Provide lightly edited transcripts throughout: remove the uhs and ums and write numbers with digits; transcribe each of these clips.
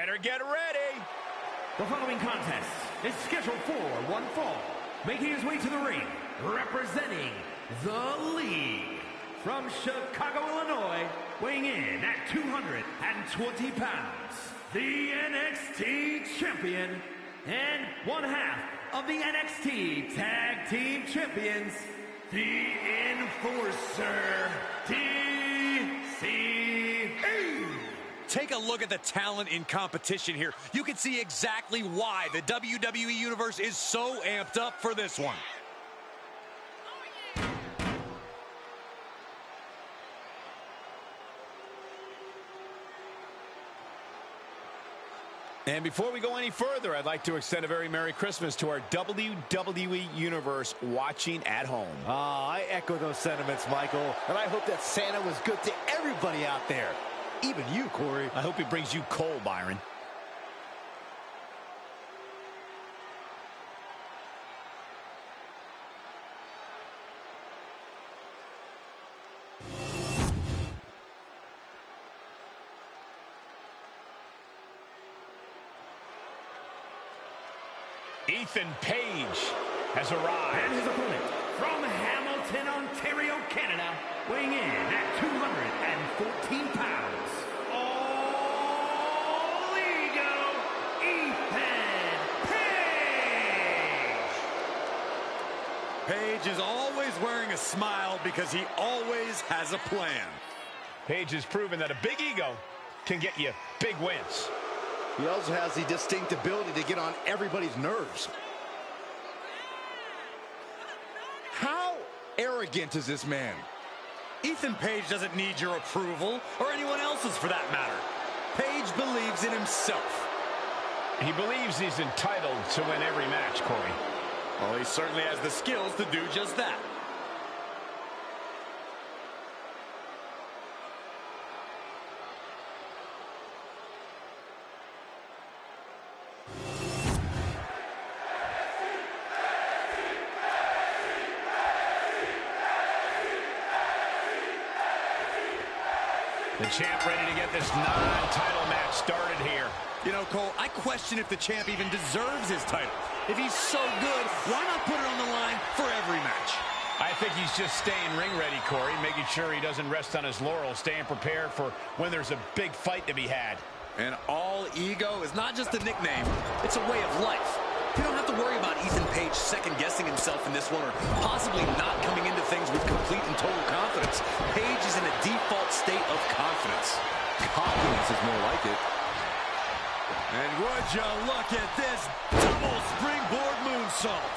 Better get ready. The following contest is scheduled for one fall. Making his way to the ring, representing the League. From Chicago, Illinois, weighing in at 220 pounds, the NXT Champion and one half of the NXT Tag Team Champions, the Enforcer, DCE. Take a look at the talent in competition here. You can see exactly why the WWE Universe is so amped up for this one. And before we go any further, I'd like to extend a very Merry Christmas to our WWE Universe watching at home. I echo those sentiments, Michael. And I hope that Santa was good to everybody out there. Even you, Corey. I hope he brings you coal, Byron. Ethan Page has arrived. And his opponent from Hamilton, Ontario, Canada, weighing in at 214 pounds. All Ego, Ethan Page. Page is always wearing a smile because he always has a plan. Page has proven that a big ego can get you big wins. He also has the distinct ability to get on everybody's nerves. How arrogant is this man? Ethan Page doesn't need your approval, or anyone else's for that matter. Page believes in himself. He believes he's entitled to win every match, Corey. Well, he certainly has the skills to do just that. The champ ready to get this non-title match started here. You know, Cole, I question if the champ even deserves his title. If he's so good, why not put it on the line for every match? I think he's just staying ring ready, Corey, making sure he doesn't rest on his laurels, staying prepared for when there's a big fight to be had. And All Ego is not just a nickname, it's a way of life. You don't have to worry about Ethan Page second-guessing himself in this one or possibly not coming into things with complete and total confidence. Page is in a default state of confidence. Confidence is more like it. And would you look at this double springboard moonsault.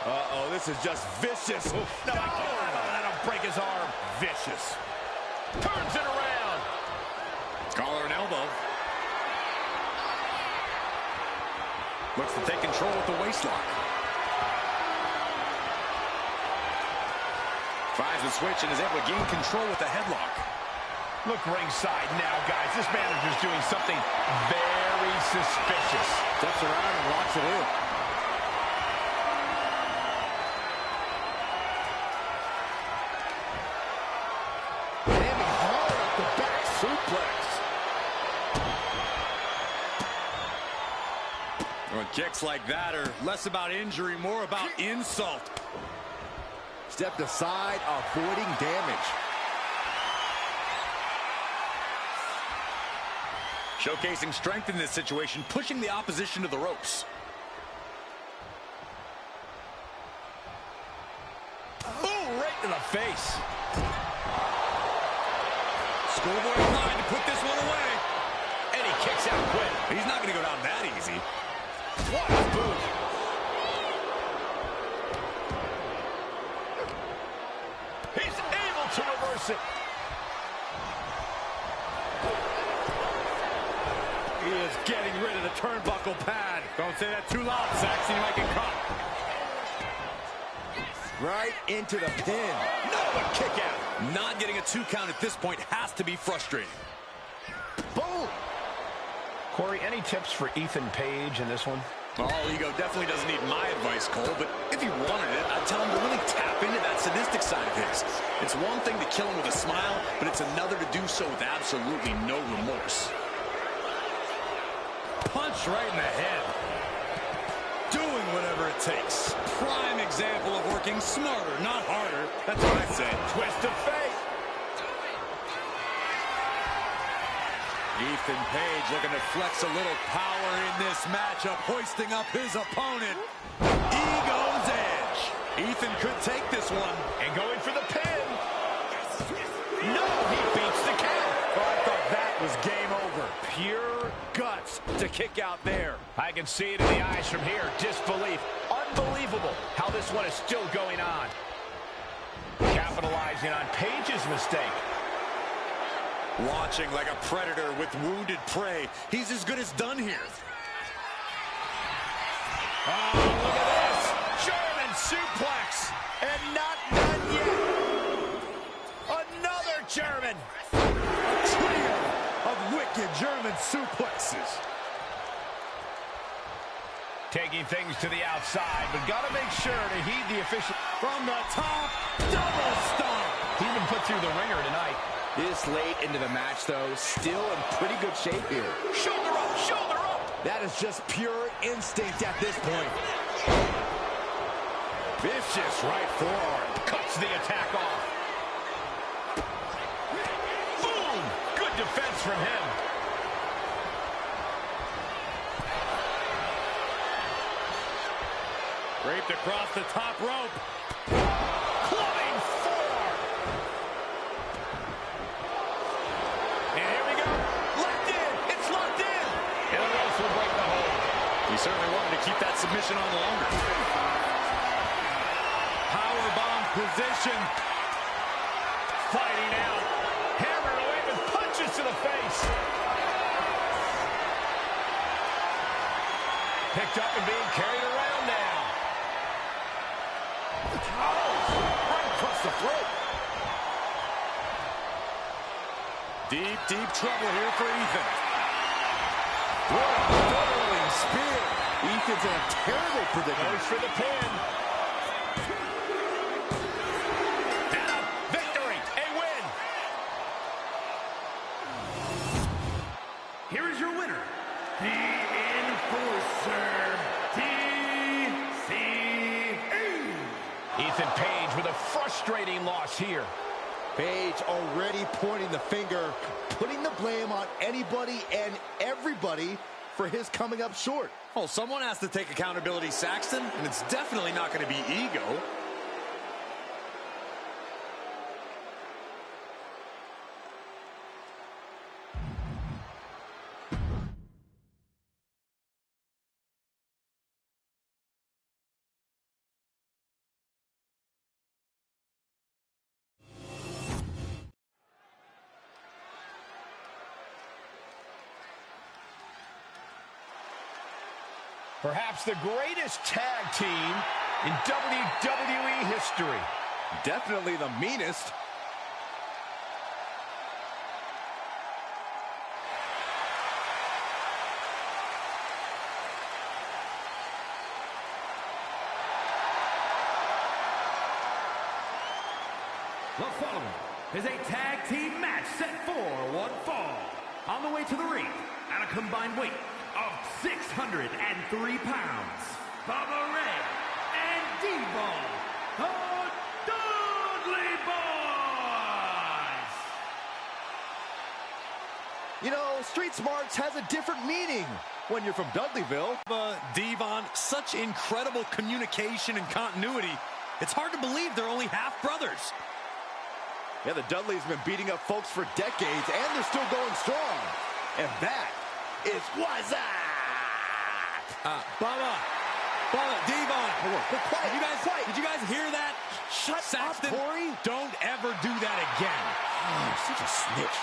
Uh-oh, this is just vicious. No, that'll break his arm. Vicious. Turns it around. Collar and elbow. Looks to take control with the waistlock. Finds the switch and is able to gain control with the headlock. Look ringside now, guys. This manager's doing something very suspicious. Steps around and locks it in. Aiming hard at the back suplex. Well, kicks like that are less about injury, more about insult. Stepped aside, avoiding damage. Showcasing strength in this situation, pushing the opposition to the ropes. Oh, right in the face. Schoolboy applied to put this one away. And he kicks out quick. He's not going to go down that easy. What a boot. He's able to reverse it. He is getting rid of the turnbuckle pad. Don't say that too loud, Saxon. You might get caught. Right into the pin. No, a kick out. Not getting a 2 count at this point has to be frustrating. Boom. Corey, any tips for Ethan Page in this one? All Ego definitely doesn't need my advice, Cole, but if he wanted it, I'd tell him to really tap into that sadistic side of his. It's one thing to kill him with a smile, but it's another to do so with absolutely no remorse. punch right in the head. Doing whatever it takes. Prime example of working smarter, not harder. That's what I say. Twist of fate. Ethan Page looking to flex a little power in this matchup, hoisting up his opponent. Ego's edge. Ethan could take this one. And going for the pin. No, he beats the count. Oh, I thought that was game over. Pure guts to kick out there. I can see it in the eyes from here. Disbelief. Unbelievable how this one is still going on. Capitalizing on Page's mistake. Watching like a predator with wounded prey. He's as good as done here. Oh, look at this. German suplex. And not done yet. Another German. A trio of wicked German suplexes. Taking things to the outside, but got to make sure to heed the official. From the top, double stomp. He's been put through the ringer tonight. This late into the match, though, still in pretty good shape here. Shoulder up, shoulder up. That is just pure instinct at this point. Vicious right forearm. Cuts the attack off. Boom! Good defense from him. Draped across the top rope. Clubbing forearm. And here we go. Locked in. It's locked in. And the ropes will break the hold. He certainly wanted to keep that submission on longer. Powerbomb position. Fighting out. Hammered away with punches to the face. Picked up and being carried around now. Oh, right across the throat. Deep, deep trouble here for Ethan. What a whirling spear. Ethan's in a terrible predicament. Goes for the pin. And a victory, a win. Here is your winner, the Enforcer, TCE. Ethan Page with a frustrating loss here. Page already pointing the finger, putting the blame on anybody and everybody for his coming up short. Well, someone has to take accountability, Saxton, and it's definitely not going to be ego. Perhaps the greatest tag team in WWE history. Definitely the meanest. The following is a tag team match set for one fall. On the way to the ring, at a combined weight of 603 pounds, Bubba Ray and Devon, the Dudley Boys. You know, Street Smarts has a different meaning when you're from Dudleyville. Devon, such incredible communication and continuity. It's hard to believe they're only half brothers. Yeah, the Dudleys have been beating up folks for decades, and they're still going strong. And that is what's up. Bubba, Devon. Quiet. Did you guys hear that? Shut Saxton, up, Corey. don't ever do that again. Oh, such a snitch.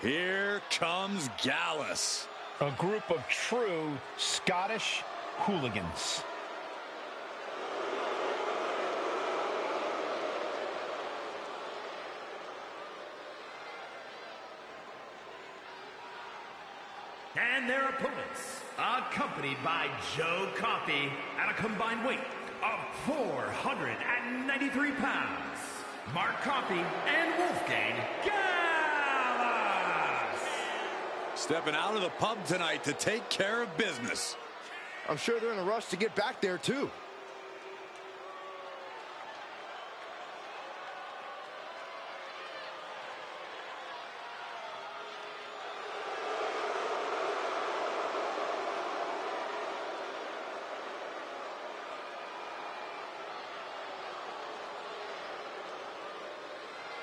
Here comes Gallus. A group of true Scottish hooligans. And their opponents, accompanied by Joe Coffey at a combined weight of 493 pounds, Mark Coffey and Wolfgang Gallas. Stepping out of the pub tonight to take care of business. I'm sure they're in a rush to get back there, too.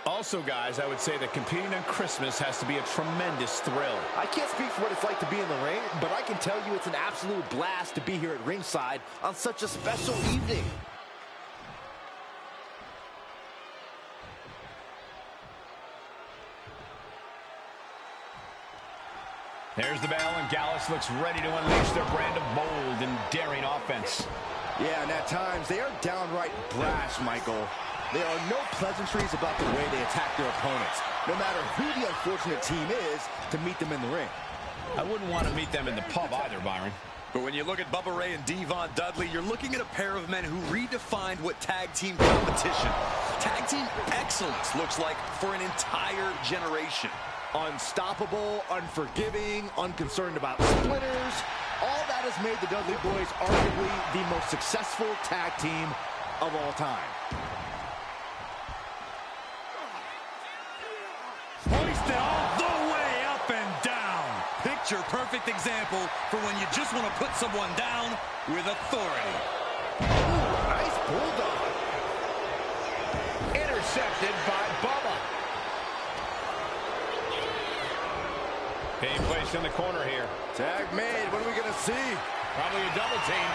Also, guys, I would say that competing on Christmas has to be a tremendous thrill. I can't speak for what it's like to be in the ring, but I can tell you it's an absolute blast to be here at ringside on such a special evening. There's the bell, and Gallus looks ready to unleash their brand of bold and daring offense. Yeah, and at times they are downright brash, Michael. There are no pleasantries about the way they attack their opponents, no matter who the unfortunate team is to meet them in the ring. I wouldn't want to meet them in the pub either, Byron. But when you look at Bubba Ray and Devon Dudley, you're looking at a pair of men who redefined what tag team competition, tag team excellence looks like for an entire generation. Unstoppable, unforgiving, unconcerned about splitters. All that has made the Dudley Boys arguably the most successful tag team of all time. Hoisted all the way up and down. Picture perfect example for when you just want to put someone down with authority. Ooh, nice bulldog. Intercepted by Bubba. Being placed in the corner here. Tag made. What are we going to see? Probably a double team.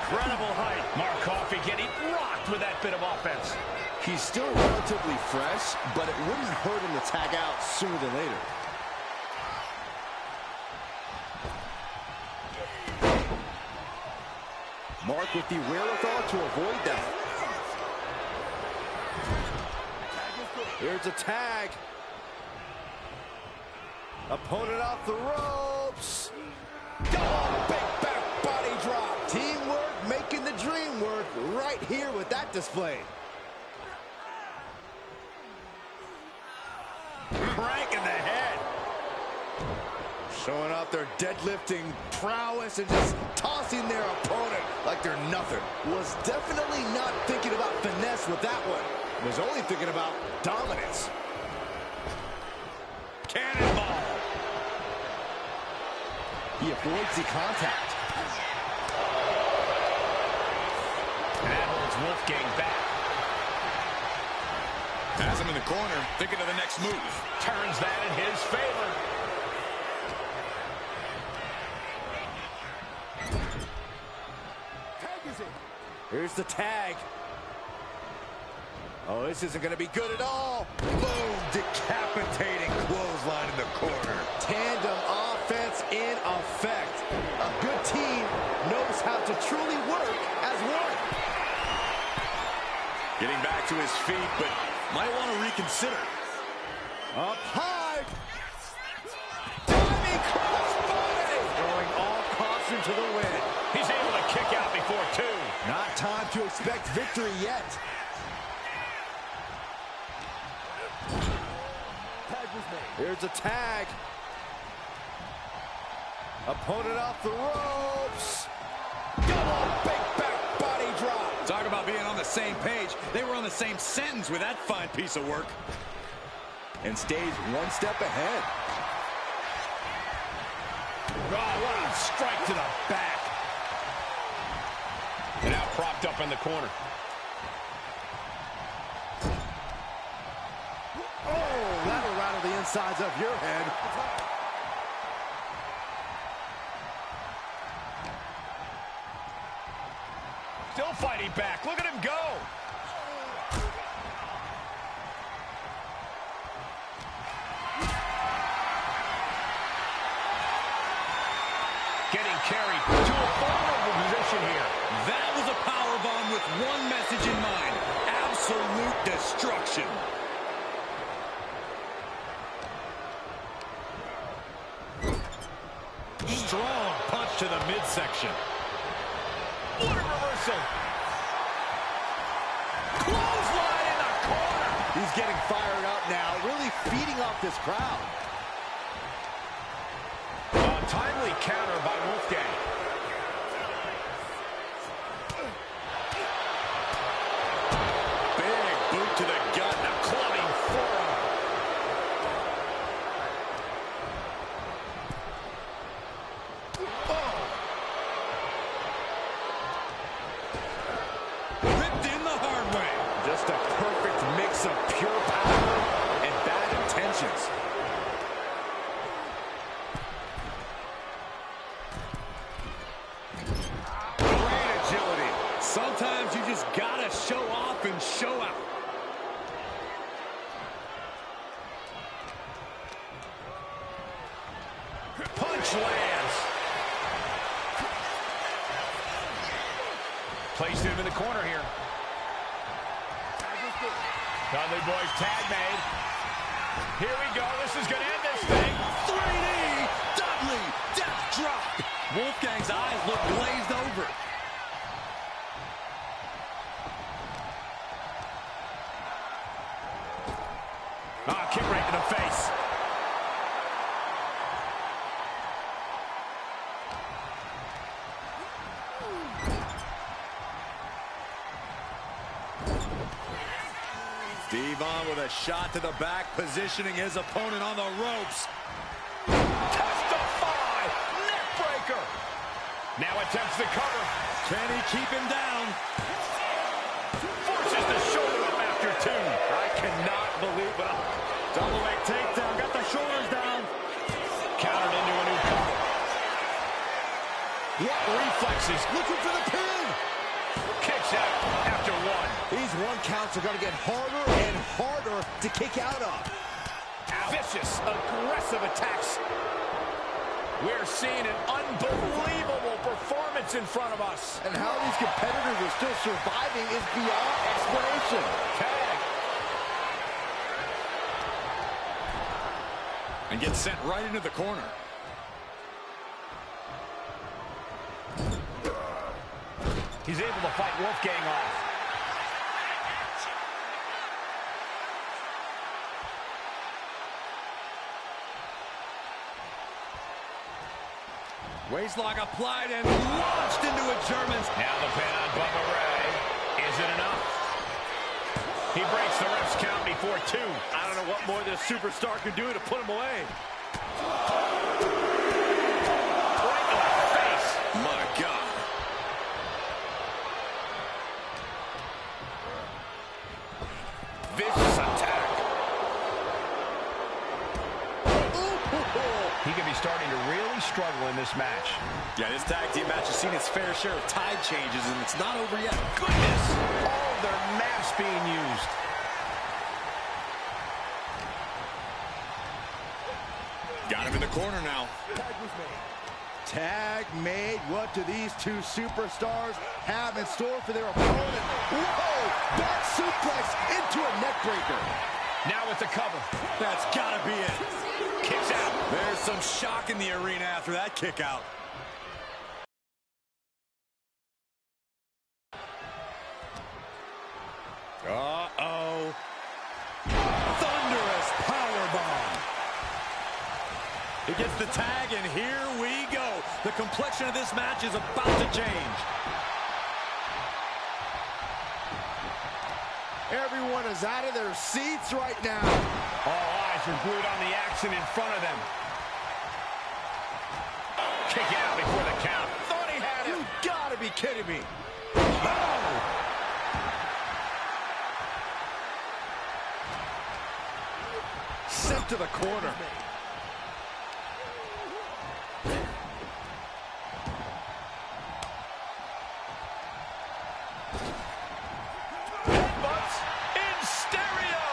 Incredible height. Mark Coffey getting rocked with that bit of offense. He's still relatively fresh, but it wouldn't hurt him to tag out sooner than later. Mark with the wherewithal to avoid that. Here's a tag. Opponent off the ropes. Oh, big back body drop. Teamwork making the dream work right here with that display. Crank in the head. Showing off their deadlifting prowess and just tossing their opponent like they're nothing. Was definitely not thinking about finesse with that one. Was only thinking about dominance. Cannonball. He avoids the contact. And that holds Wolfgang back. Has him in the corner, thinking of the next move. Turns that in his favor. Here's the tag. Oh, this isn't going to be good at all. Boom, decapitating clothesline in the corner. Tandem offense in effect. A good team knows how to truly work as one. Getting back to his feet, but might want to reconsider. Up high. Diving crossbody. Throwing all caution to the wind. He's able to kick out before two. Not time to expect victory yet. Here's a tag. Opponent off the ropes. Double big back body drop. Talk about being on the same page. They were on the same sentence with that fine piece of work. And stays one step ahead. Oh, what a strike to the back. And now propped up in the corner. Oh, that'll rattle the insides of your head. Still fighting back. Look at him go. Getting carried to a vulnerable position here. That was a powerbomb with one message in mind. Absolute destruction. strong punch to the midsection. What a reversal. Clothesline in the corner. He's getting fired up now, really feeding off this crowd. A timely counter by Wolfgang. Big boot to the gut and a clubbing forearm. Ripped in the hard way. Just a perfect mix of pure power and bad intentions. Great agility. Sometimes you just gotta show off and show out. Punch lands. Placed him in the corner here. Dudley Boyz tag made. Here we go. This is going to end this thing. 3D Dudley death drop. Wolfgang's eyes look glazed over. Ah, kick right to the face. Devon with a shot to the back, positioning his opponent on the ropes. Testify! Neck breaker. Now attempts the cover. Can he keep him down? Forces the shoulder up after two. I cannot believe it. Double leg takedown, got the shoulders down. Countered into a new cover. What reflexes? Looking for the pin. Kicks out after one. These one counts are going to get harder and harder to kick out of. Vicious, aggressive attacks. We're seeing an unbelievable performance in front of us. And how these competitors are still surviving is beyond explanation. Tag. And gets sent right into the corner. He's able to fight Wolfgang off. Waistlock applied and launched into a German. Now the pin on Bubba Ray. Is it enough? He breaks the ref's count before two. I don't know what more this superstar can do to put him away. Right in the face. My God. Vicious attack. He could be starting to really struggle in this match. Yeah, this tag team match has seen its fair share of tide changes, and it's not over yet. Goodness. All of their mass being used. Got him in the corner now. Tag made. What do these two superstars have in store for their opponent? Whoa! Back suplex into a neck breaker. Now with the cover. That's gotta be it. Kicks out. There's some shock in the arena after that kick out. Uh-oh. Thunderous powerbomb. He gets the tag, and here we go. The complexion of this match is about to change. Everyone is out of their seats right now. All eyes are glued on the action in front of them. Kick out before the count. Thought he had it. You gotta be kidding me. Oh! Sent to the corner. Headbutts in stereo.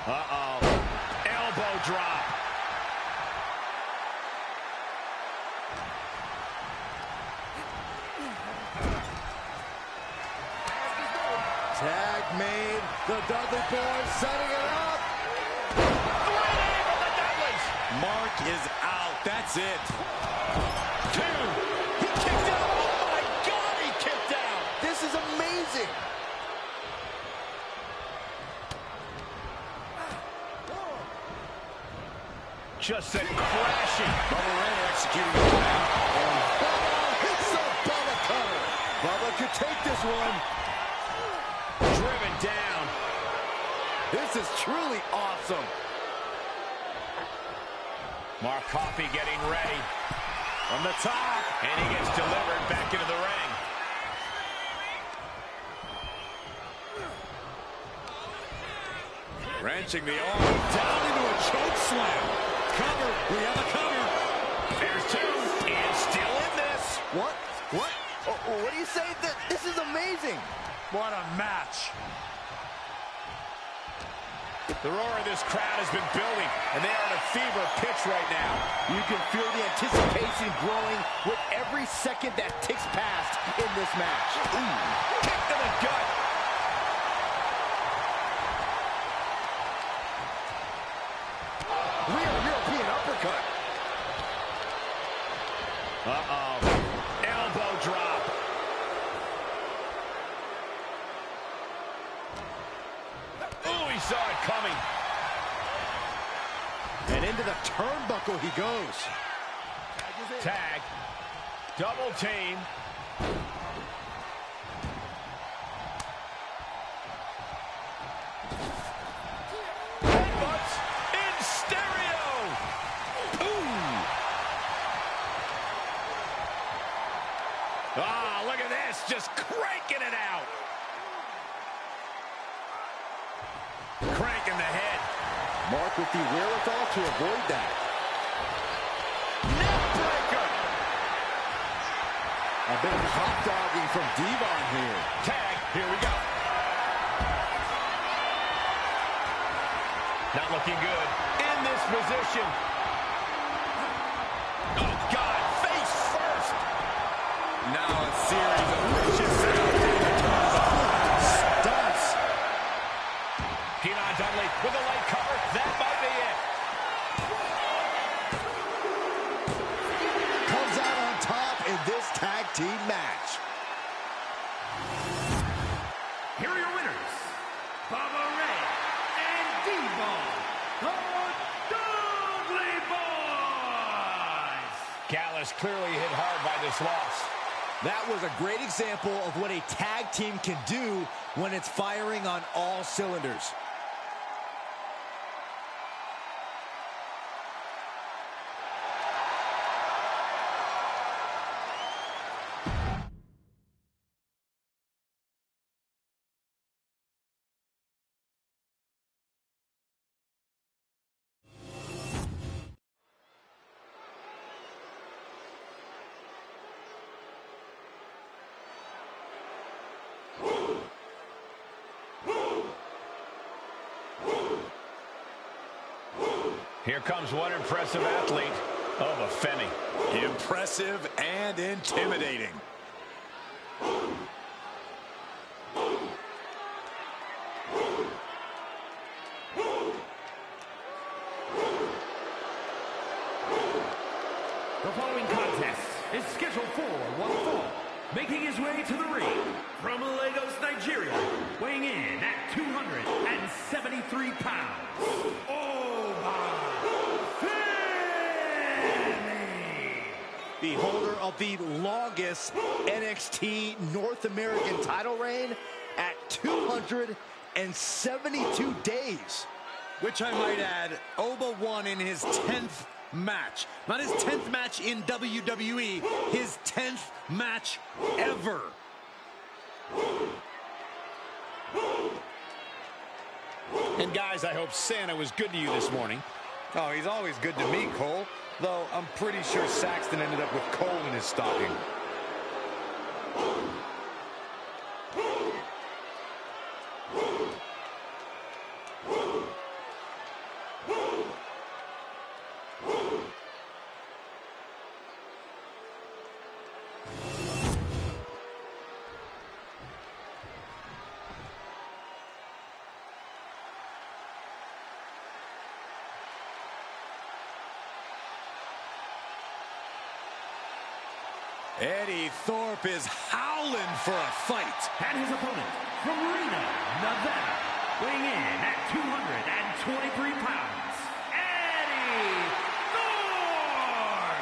Uh-oh. Elbow drop. Tag made. The Dudley Boyz setting it up. 3D with the Mark is out. That's it. 2. He kicked out. Oh, my God, he kicked out. This is amazing. Just sent crashing. Bubba Ray executing the plan. Bubba hits a Bubba cutter. Bubba could take this one. Driven down. This is truly awesome. Mark Coffey getting ready. From the top. And he gets delivered back into the ring. Wrenching the arm down into a choke slam. Cover. We have a cover. There's 2. And still in this. What? What? Oh, what do you say? This is amazing. What a match. The roar of this crowd has been building, and they are at a fever pitch right now. You can feel the anticipation growing with every second that ticks past in this match. Ooh. Kick to the gut. Real European uppercut. Uh-oh. Elbow drop. Ooh, he saw it coming. And into the turnbuckle he goes. Tag. Double team. Headbutts in stereo. Ooh. Ah, look at this. Just cranking it out. Cranking the head. Mark with the wherewithal to avoid that. Neckbreaker. A bit of hot dogging from Devon here. Tag. Here we go. Not looking good in this position. Oh, God. Face first. Now a series of vicious sounds in the turnbuckle. Stunts. Keelan Dudley with a light cover. That might be it. Comes out on top in this tag team match. Here are your winners, Bubba Ray and Devon, the Dudley Boys. Gallus clearly hit hard by this loss. That was a great example of what a tag team can do when it's firing on all cylinders. Here comes one impressive athlete. Oh, the Femi. Impressive and intimidating. The following contest is scheduled for one fall. Making his way to the ring from Lagos, Nigeria, weighing in at 273 pounds. The holder of the longest NXT North American title reign at 272 days. Which I might add, Oba won in his 10th match. Not his 10th match in WWE, his 10th match ever. And guys, I hope Santa was good to you this morning. Oh, he's always good to me, Cole. Though I'm pretty sure Saxton ended up with coal in his stocking. Eddie Thorpe is howling for a fight. And his opponent from Reno, Nevada, weighing in at 223 pounds, Eddie Thorpe!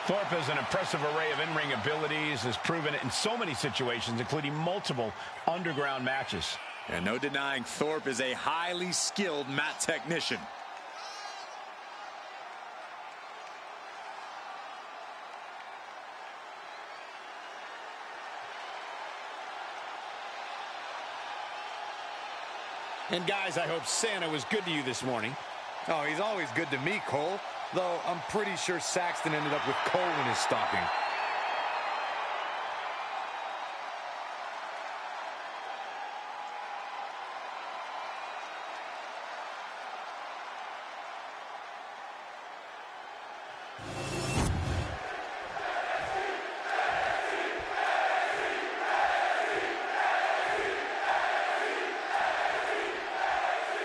Thorpe has an impressive array of in-ring abilities, has proven it in so many situations, including multiple underground matches. And no denying Thorpe is a highly skilled mat technician. And guys, I hope Santa was good to you this morning. Oh, he's always good to me, Cole. Though I'm pretty sure Saxton ended up with coal in his stocking.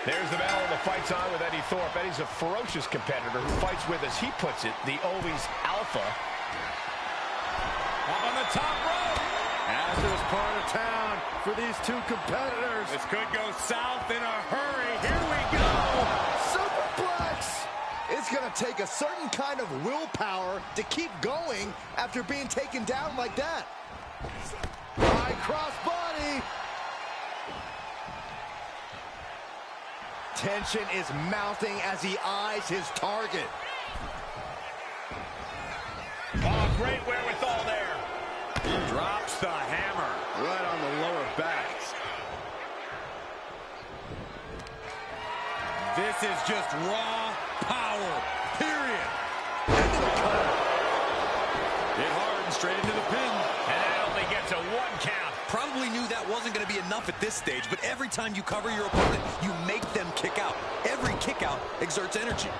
There's the battle the fight's on with Eddie Thorpe. Eddie's a ferocious competitor who fights with, as he puts it, the always alpha. Up on the top rope. Hazardous part of town for these two competitors. This could go south in a hurry. Here we go. Superplex! It's going to take a certain kind of willpower to keep going after being taken down like that. High cross body. Tension is mounting as he eyes his target. Oh, great wherewithal there. Drops the hammer right on the lower back. This is just raw power, period. Into the cover. Hit hard and straight into the pin. And that only gets a 1 count. Probably knew that wasn't going to be enough at this stage, but every time you cover your opponent, you make them kick out. Every kick out exerts energy.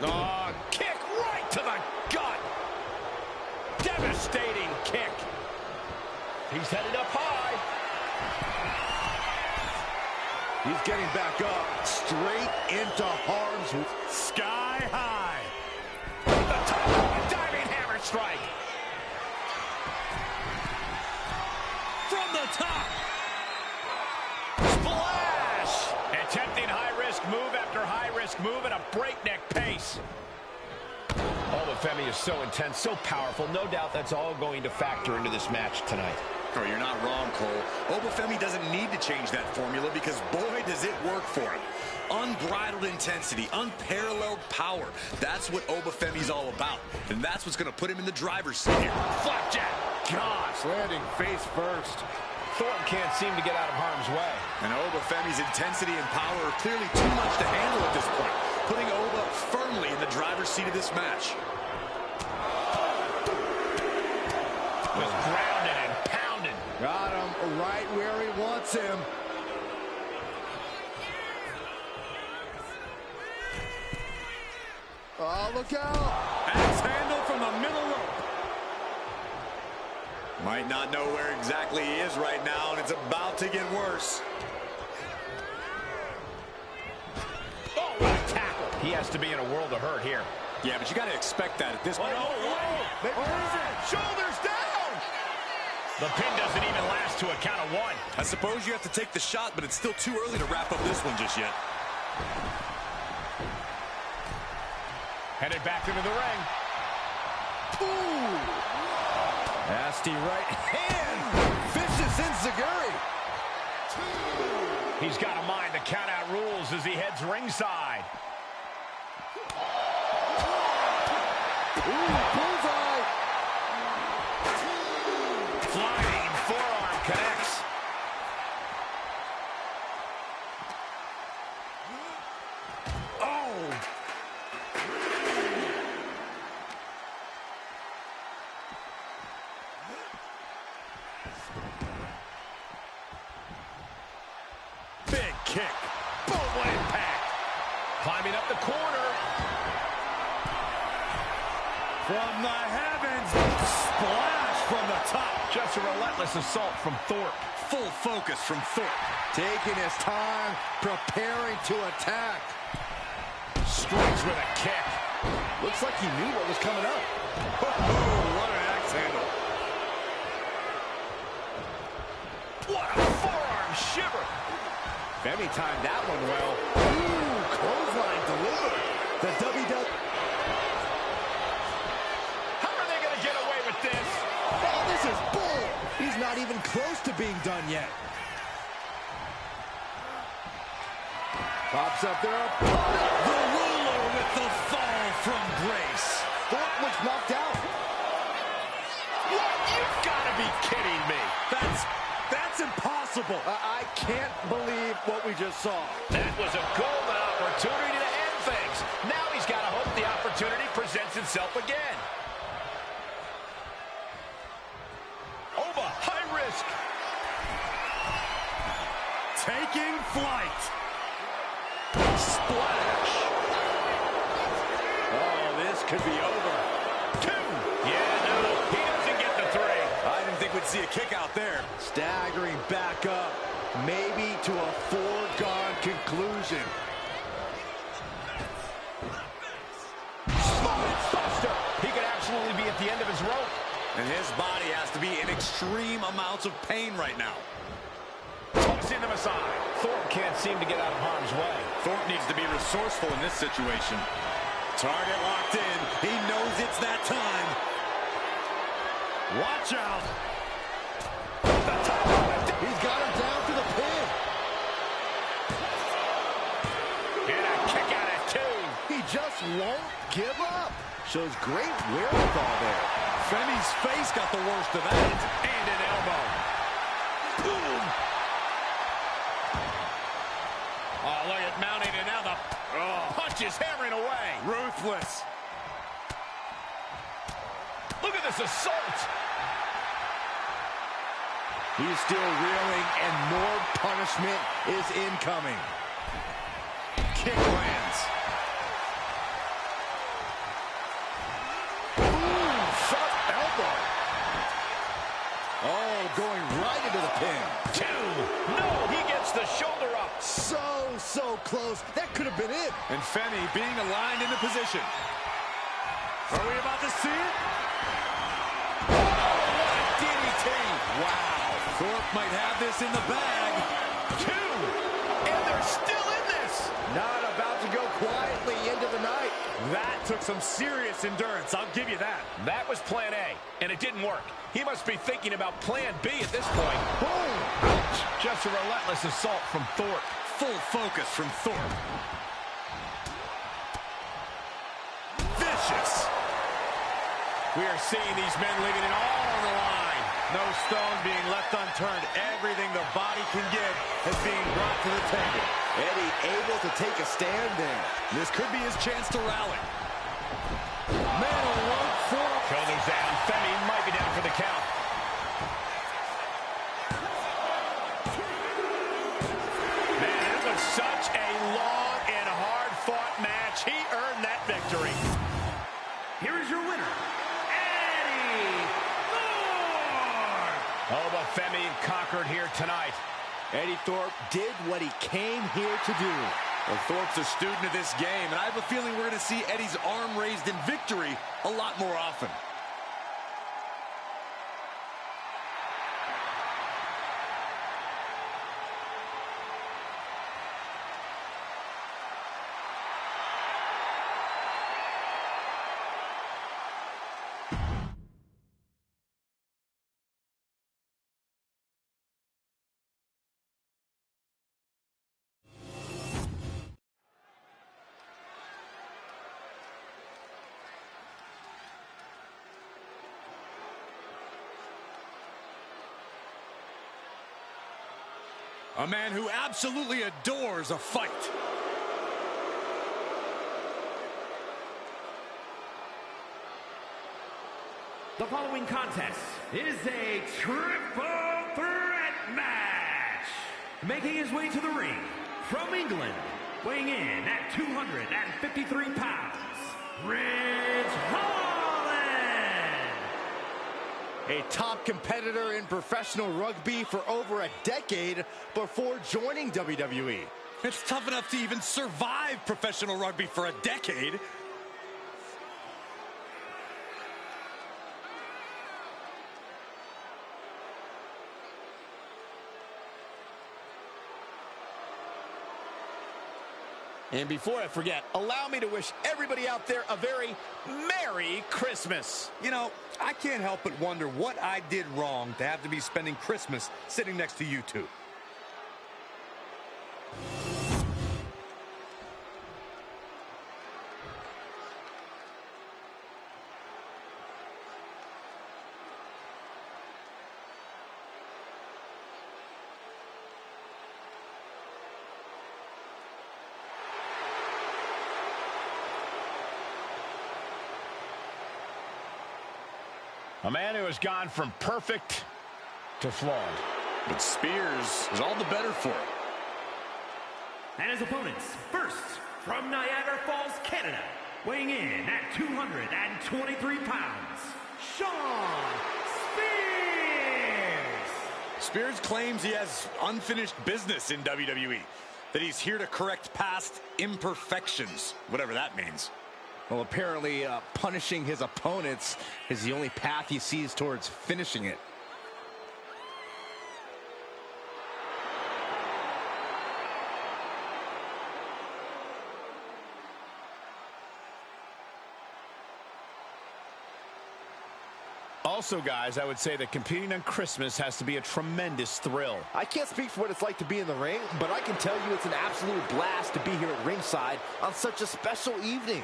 Oh, kick right to the gut. Devastating kick. He's headed up high. He's getting back up, straight into harm's way. Sky high. The top, diving hammer strike. From the top. Splash! Attempting high-risk move after high-risk move at a breakneck pace. Wwe2k25 is so intense, so powerful. No doubt that's all going to factor into this match tonight. Oh, you're not wrong, Cole. Wwe2k25 doesn't need to change that formula because, boy, does it work for him. Unbridled intensity, unparalleled power. That's what Wwe2k25 is all about. And that's what's going to put him in the driver's seat here. Flapjack! Gosh, landing face first. Thorpe can't seem to get out of harm's way. And Wwe2k25's intensity and power are clearly too much to handle at this point, putting Oba firmly in the driver's seat of this match. Just grounded and pounded. Got him right where he wants him. Oh, look out. Axe handle from the middle rope. Might not know where exactly he is right now, and it's about to get worse. Oh, what a tackle. He has to be in a world of hurt here. Yeah, but you got to expect that at this point. Shoulders down. The pin doesn't even last to a count of 1. I suppose you have to take the shot, but it's still too early to wrap up this one just yet. Headed back into the ring. Ooh. Nasty right hand. Vicious enziguri. He's got to mind the count-out rules as he heads ringside. Ooh, bullseye. Flying forearm connects. Oh! Big kick. Boom, what impact. Climbing up the corner. From the heavens. Splash from the top. Just a relentless assault from Thorpe. Full focus from Thorpe. Taking his time, preparing to attack. Strikes with a kick. Looks like he knew what was coming up. Oh, what an axe handle. What a forearm shiver. Femi timed that one well. Ooh, clothesline delivered. The WWE. How are they going to get away with this? Oh, this is bull. He's not even close to being done yet. Pops up there. The ruler with the fall from grace. Thorpe was knocked out. What? You've got to be kidding me. That's impossible. I can't believe what we just saw. That was a golden opportunity to end things. Now he's got to hope the opportunity presents itself again. Over, high risk. Taking flight. Splash. Oh, this could be over. 2. Yeah, no, he doesn't get the 3. I didn't think we'd see a kick out there. Staggering back up, maybe to a foregone conclusion. Buster. He could absolutely be at the end of his rope. And his body has to be in extreme amounts of pain right now. Tossing them aside. Thorpe can't seem to get out of harm's way. Thorpe needs to be resourceful in this situation. Target locked in. He knows it's that time. Watch out. He's got him down to the pin. And a kick out at 2. He just won't give up. Shows great wherewithal there. Femi's face got the worst of that. And an elbow. Boom. Oh, look at mounting, and now the punch is hammering away. Ruthless. Look at this assault. He's still reeling, and more punishment is incoming. Kick lands. Ooh, sharp elbow. Oh, going right into the pin. 2. No, he gets the shoulder up. So close. That could have been it. And Femi being aligned into position. Are we about to see it? Oh, what a DDT. Wow. Thorpe might have this in the bag. 2. And they're still in this. Not about to go quietly into the night. That took some serious endurance. I'll give you that. That was plan A, and it didn't work. He must be thinking about plan B at this point. Boom. Ouch. Just a relentless assault from Thorpe. Full focus from Thorpe. Vicious. We are seeing these men leaving it all on the line. No stone being left unturned. Everything the body can give is being brought to the table. Eddie able to take a stand there. This could be his chance to rally. Man, alert for Shoulders down. Femi might be down for the count. Man, it was such a long and hard-fought match. He earned that victory. Here is your winner, Eddie Thorpe. Oh, but Femi conquered here tonight. Eddie Thorpe did what he came here to do. Well, Thorpe's a student of this game, and I have a feeling we're going to see Eddie's arm raised in victory a lot more often. A man who absolutely adores a fight. The following contest is a triple threat match. Making his way to the ring from England, weighing in at 253 pounds, Ridge Holland. A top competitor in professional rugby for over a decade before joining WWE. It's tough enough to even survive professional rugby for a decade. And before I forget, allow me to wish everybody out there a very Merry Christmas. You know, I can't help but wonder what I did wrong to have to be spending Christmas sitting next to you two. A man who has gone from perfect to flawed. But Spears is all the better for it. And his opponents, first, from Niagara Falls, Canada, weighing in at 223 pounds, Shawn Spears! Spears claims he has unfinished business in WWE, that he's here to correct past imperfections, whatever that means. Well, apparently punishing his opponents is the only path he sees towards finishing it. Also, guys, I would say that competing on Christmas has to be a tremendous thrill. I can't speak for what it's like to be in the ring, but I can tell you it's an absolute blast to be here at ringside on such a special evening.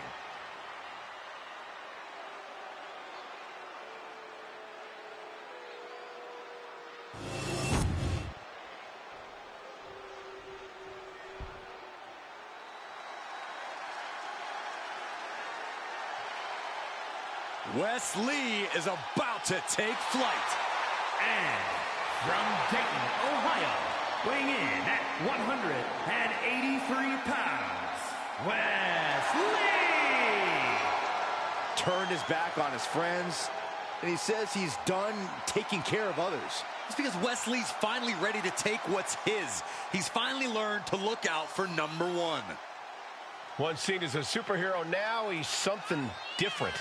Wes Lee is about to take flight. And from Dayton, Ohio, weighing in at 183 pounds, Wes Lee! Turned his back on his friends, and he says he's done taking care of others. It's because Wes Lee's finally ready to take what's his. He's finally learned to look out for number one. Once seen as a superhero, now he's something different.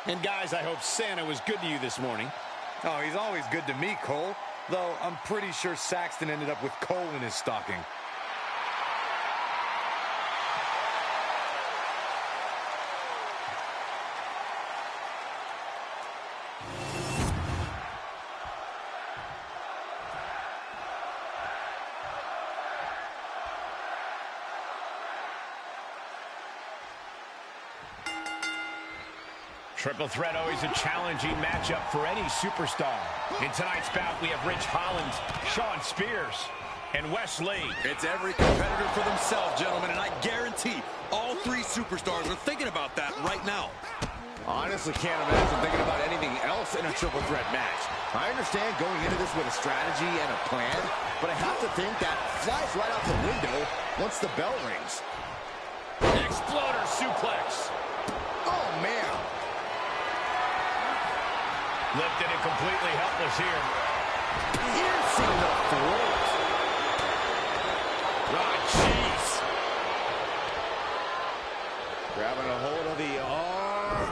And guys, I hope Santa was good to you this morning. Oh, he's always good to me, Cole. Though I'm pretty sure Saxton ended up with coal in his stocking. Triple threat, always a challenging matchup for any superstar. In tonight's bout, we have Ridge Holland, Shawn Spears, and Wes Lee. It's every competitor for themselves, gentlemen, and I guarantee all three superstars are thinking about that right now. Honestly, can't imagine thinking about anything else in a triple threat match. I understand going into this with a strategy and a plan, but I have to think that flies right out the window once the bell rings. Exploder suplex. Oh, man. Lifted and completely helpless here. Piercing the throat. Oh, jeez. Grabbing a hold of the arm.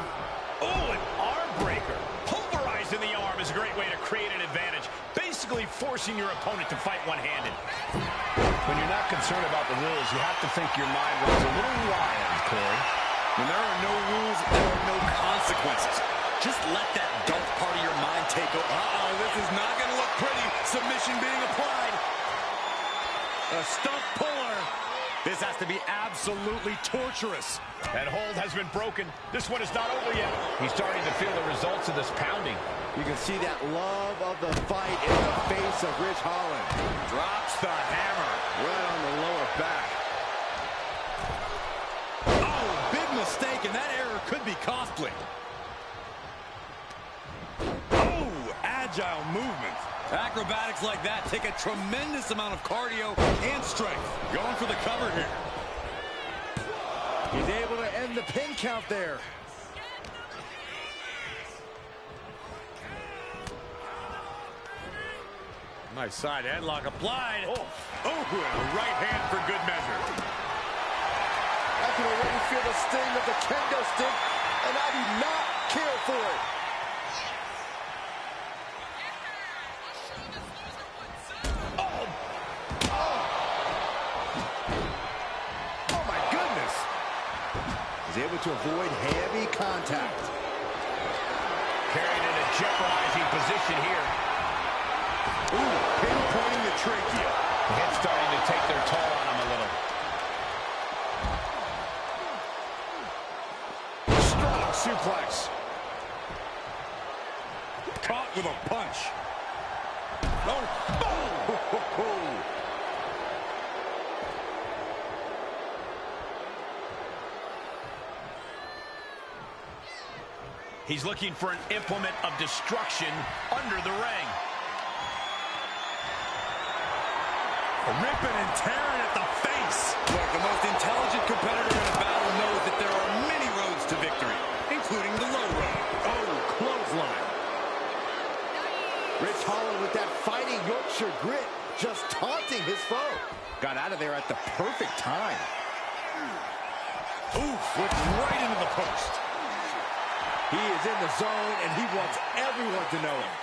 Oh, an arm breaker. Pulverizing the arm is a great way to create an advantage. Basically forcing your opponent to fight one-handed. When you're not concerned about the rules, you have to think your mind runs a little wild, Corey. When there are no rules, there are no consequences. Just let that dark part of your mind take over. Uh-oh, this is not going to look pretty. Submission being applied. A stump puller. This has to be absolutely torturous. That hold has been broken. This one is not over yet. He's starting to feel the results of this pounding. You can see that love of the fight in the face of Ridge Holland. Drops the hammer. Right on the lower back. Oh, big mistake, and that error could be costly. Oh, agile movement. Acrobatics like that take a tremendous amount of cardio and strength. Going for the cover here. He's able to end the pin count there. Nice side headlock applied. Oh, and a right hand for good measure. feel the sting of the kendo stick, and I do not care for it. Oh my goodness. He's able to avoid heavy contact. Carried in a jeopardizing position here. Ooh, pinpointing the trachea. The head's starting to take their toll on him a little. Strong suplex. Caught with a punch. Oh, oh. He's looking for an implement of destruction under the ring. Ripping and tearing at the face. Look, the most intelligent competitor in a battle knows that there are many roads to victory, including the low road. Oh, clothesline. Rich Holland with that fighting Yorkshire grit, just taunting his foe. Got out of there at the perfect time. Oof, went right into the post. He is in the zone, and he wants everyone to know it.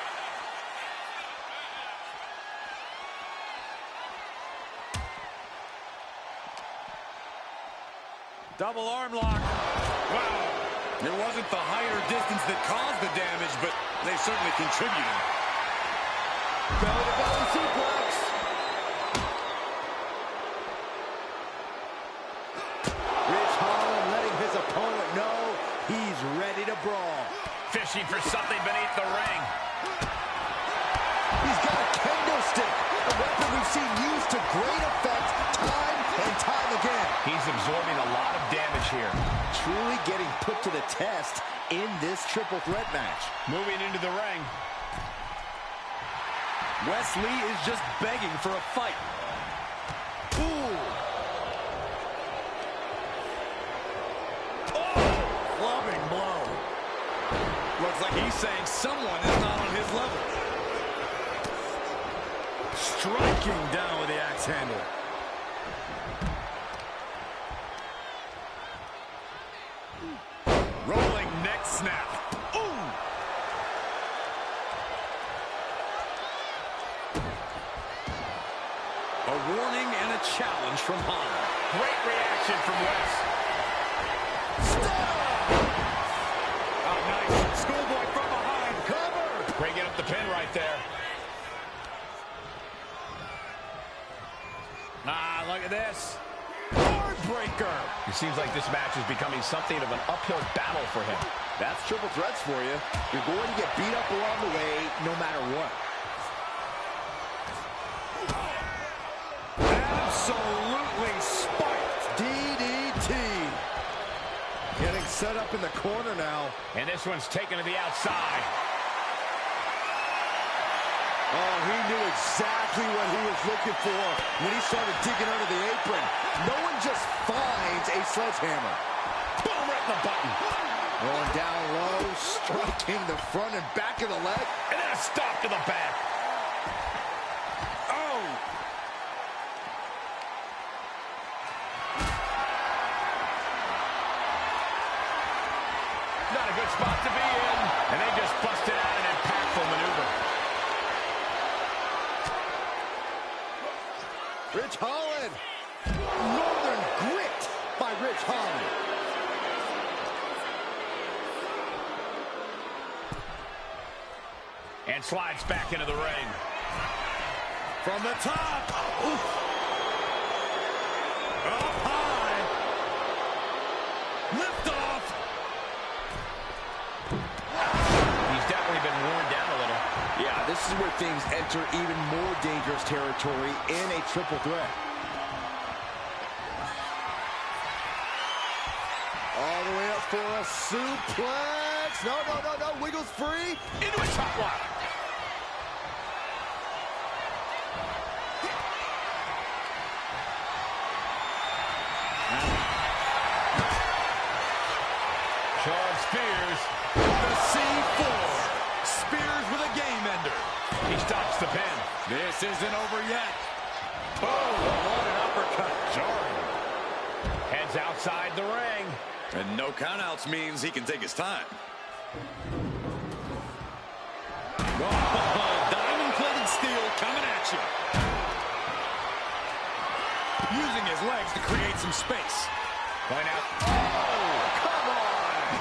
Double arm lock. Wow. It wasn't the height or distance that caused the damage, but they certainly contributed. Belly-to-belly suplex. Rich Holland letting his opponent know he's ready to brawl. Fishing for something beneath the ring. He's got a kendo stick, a weapon we've seen used to great effect time and time again. He's absorbing a lot of damage here. Truly getting put to the test in this triple threat match. Moving into the ring. Wesley is just begging for a fight. Ooh. Clubbing blow. Looks like he's saying someone is not on his level. Striking down with the axe handle. Rolling neck snap. Ooh. A warning and a challenge from Holland. Great reaction from Wes. Oh, nice. Schoolboy from behind. Cover. Bringing up the pin right there. Ah, look at this. Heartbreaker. It seems like this match is becoming something of an uphill battle for him. That's triple threats for you. You're going to get beat up along the way, no matter what. Absolutely spiked. DDT. Getting set up in the corner now. And this one's taken to the outside. Oh, he knew exactly what he was looking for when he started digging under the apron. No one just finds a sledgehammer. Boom, right in the button. Going down low, striking the front and back of the leg. And then a stop to the back. Oh. Not a good spot to be in. And they just busted out an impactful maneuver. Rich Holland. Northern grit by Rich Holland. And slides back into the ring. From the top. Oof. Up high. Lift off. He's definitely been worn down a little. Yeah, this is where things enter even more dangerous territory in a triple threat. All the way up for a suplex. No. Wiggles free. Into a top lock. Sean Spears. The C4. Spears with a game ender. He stops the pin. This isn't over yet. Oh, what an uppercut. Jarring. Heads outside the ring. And no countouts means he can take his time. Oh, diamond-plated steel coming at you. Using his legs to create some space. Going out. Oh, come on!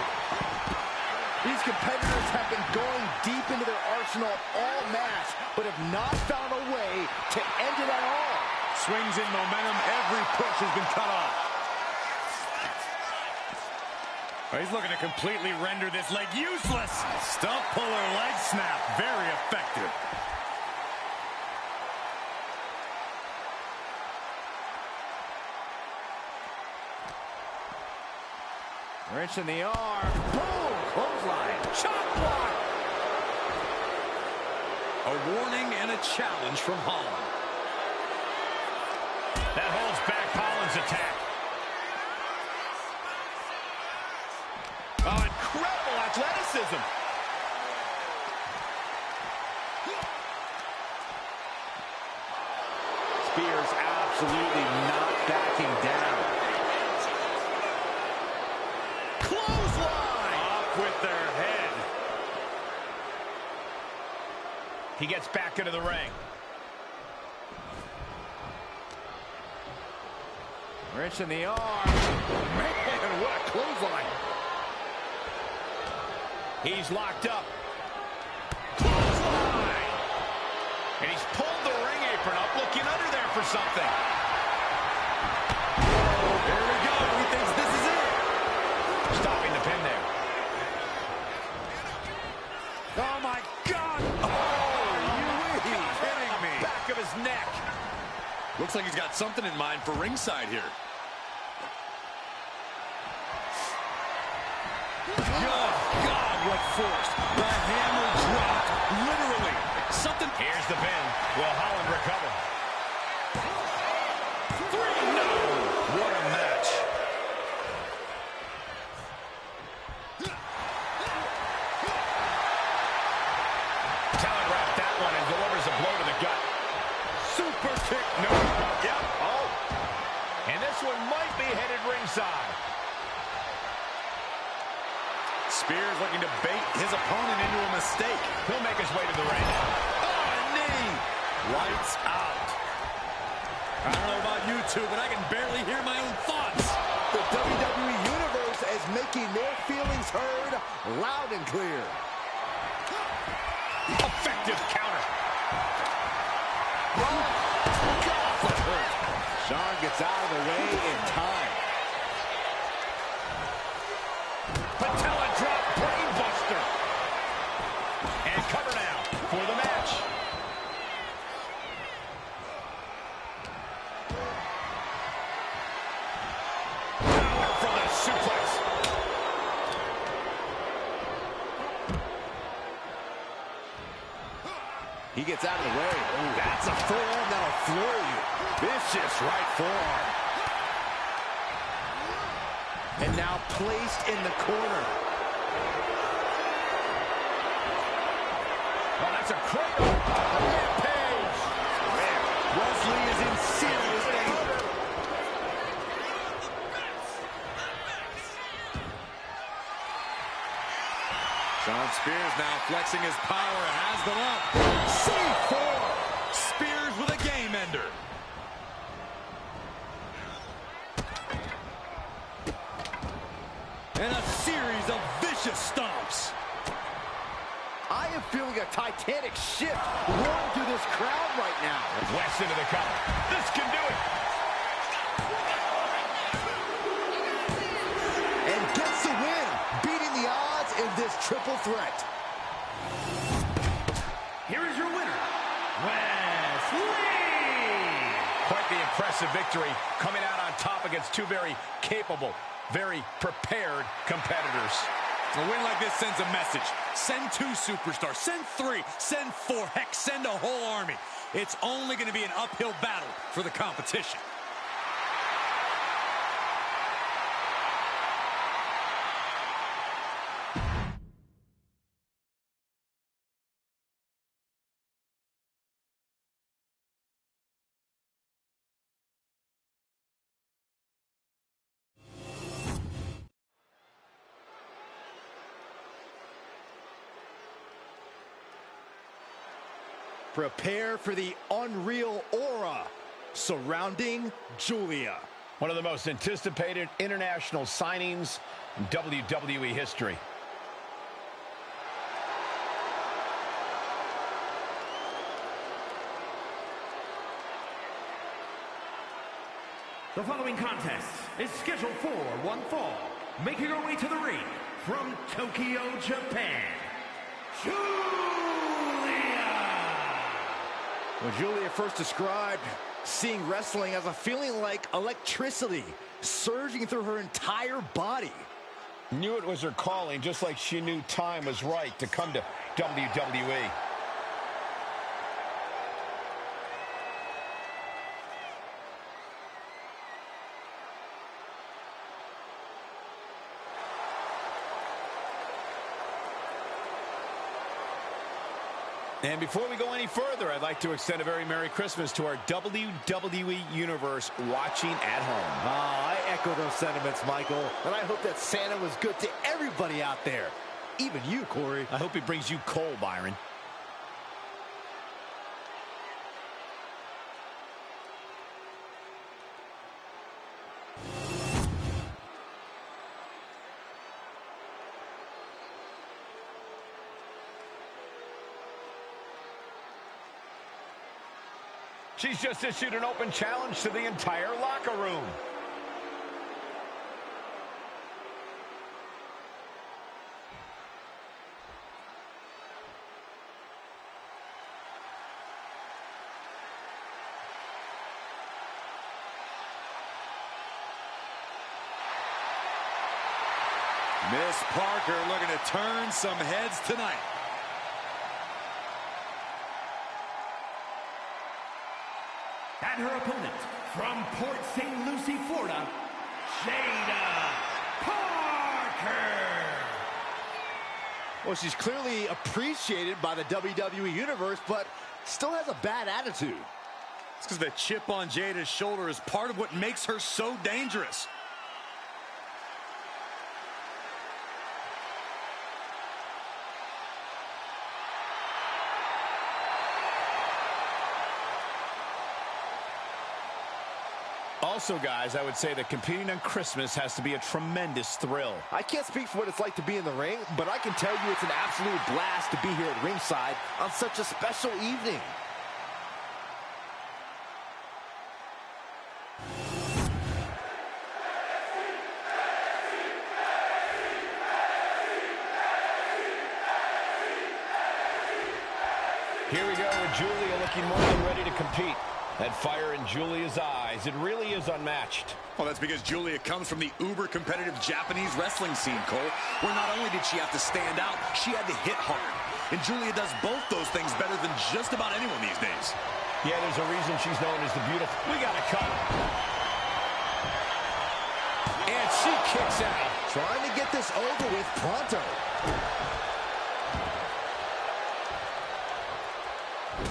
These competitors have been going deep into their arsenal all match, but have not found a way to end it at all. Swings in momentum. Every push has been cut off. Oh, he's looking to completely render this leg useless. Stump puller leg snap. Very effective. Wrench in the arm. Boom! Clothesline. Chop block. A warning and a challenge from Holland. That holds back Holland's attack. Oh, incredible athleticism. Spears absolutely not backing down. Clothesline! Off with their head. He gets back into the ring. Wrench in the arm. Man, what a clothesline. He's locked up. Clothesline! And he's pulled the ring apron up, looking under there for something. There we go. He thinks this is it. Stopping the pin there. Oh, my God. Oh, you kidding me? Back of his neck. Looks like he's got something in mind for ringside here. Oh, God, what force. The hammer dropped, literally. Something. Here's the pin. Will Holland recover? 3, no! What a match. Telegraphed that one and delivers a blow to the gut. Super kick. No. Yep. Oh. And this one might be headed ringside. Spears looking to bait his opponent into a mistake. He'll make his way to the ring. Oh, a knee. Lights out. I don't know about you two, but I can barely hear my own thoughts. The WWE Universe is making their feelings heard loud and clear. Effective counter. God, that hurt. Sean gets out of the way in time. Patella drop brain buster. And cover now for the match. Power for the suplex. He gets out of the way. Ooh, that's a forearm that'll floor you. Vicious right forearm. And now placed in the corner. Oh, that's a cradle. Rampage. Man, Wesley is in serious danger. Shawn Spears now flexing his power, has them up. C4. Spears with a game ender. And a series of vicious stomps. I am feeling a titanic shift rolling through this crowd right now. West into the cover. This can do it. And gets the win, beating the odds in this triple threat. Here is your winner, Wesley! Quite the impressive victory, coming out on top against two very capable, very prepared competitors. A win like this sends a message. Send 2 superstars, send 3, send 4, heck, send a whole army. It's only going to be an uphill battle for the competition. Prepare for the unreal aura surrounding Julia. One of the most anticipated international signings in WWE history. The following contest is scheduled for one fall. Making her way to the ring from Tokyo, Japan, Julia! When Julia first described seeing wrestling as a feeling like electricity surging through her entire body. Knew it was her calling, just like she knew time was right to come to WWE. And before we go any further, I'd like to extend a very Merry Christmas to our WWE Universe watching at home. I echo those sentiments, Michael. And I hope that Santa was good to everybody out there. Even you, Corey. I hope he brings you coal, Byron. She's just issued an open challenge to the entire locker room. Miss Parker looking to turn some heads tonight. And her opponent, from Port St. Lucie, Florida, Jada Parker. Well, she's clearly appreciated by the WWE Universe, but still has a bad attitude. It's because the chip on Jada's shoulder is part of what makes her so dangerous. Also, guys, I would say that competing on Christmas has to be a tremendous thrill. I can't speak for what it's like to be in the ring, but I can tell you it's an absolute blast to be here at ringside on such a special evening. Here we go with Julia looking more than ready to compete. That fire in Julia's eyes, it really is unmatched. Well, that's because Julia comes from the uber-competitive Japanese wrestling scene, Cole, where not only did she have to stand out, she had to hit hard. And Julia does both those things better than just about anyone these days. Yeah, there's a reason she's known as the beautiful. We got a cut. And she kicks out. Trying to get this over with pronto.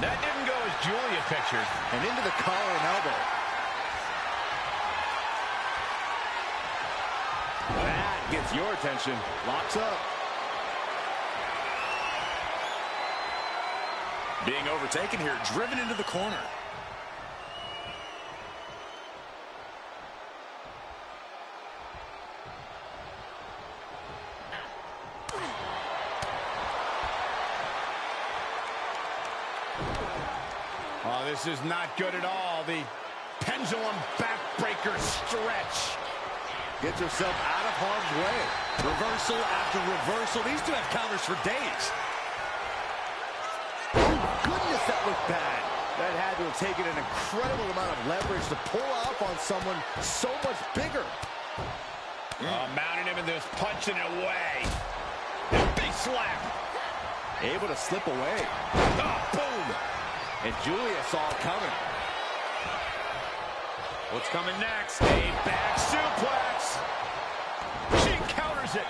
That didn't go as Julia pictured. And into the collar and elbow. That gets your attention. Locks up. Being overtaken here, driven into the corner. Oh, this is not good at all. The pendulum backbreaker stretch. Gets herself out of harm's way. Reversal after reversal. These two have counters for days. Oh, goodness, that looked bad. That had to have taken an incredible amount of leverage to pull off on someone so much bigger. Mounting him and just punching it away. And big slap. Able to slip away. Oh, boom. And Julia saw it coming. What's coming next? A back suplex. She counters it.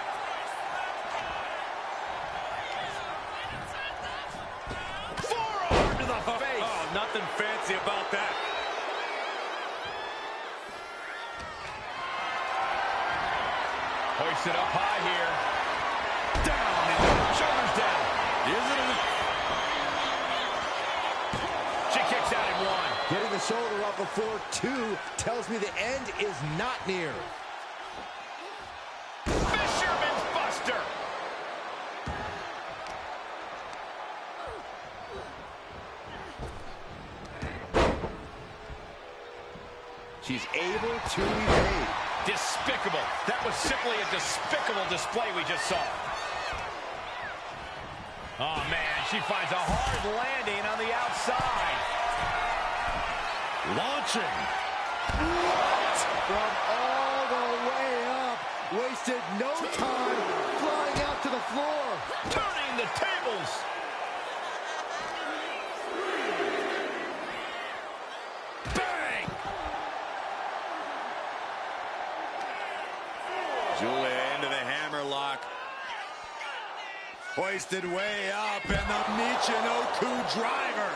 Forearm to the face. Oh, nothing fancy about that. Hoist it up high here. Down. Shoulders down. Is it enough? shoulder up before 2 tells me the end is not near. Fisherman's Buster. She's able to evade. Despicable. That was simply a despicable display we just saw. Oh, man, she finds a hard landing on the outside. Launching. What? From all the way up. Wasted no time flying out to the floor. Turning the tables. Bang! Julia into the hammerlock. Hoisted way up, and the Wwe2k25 driver.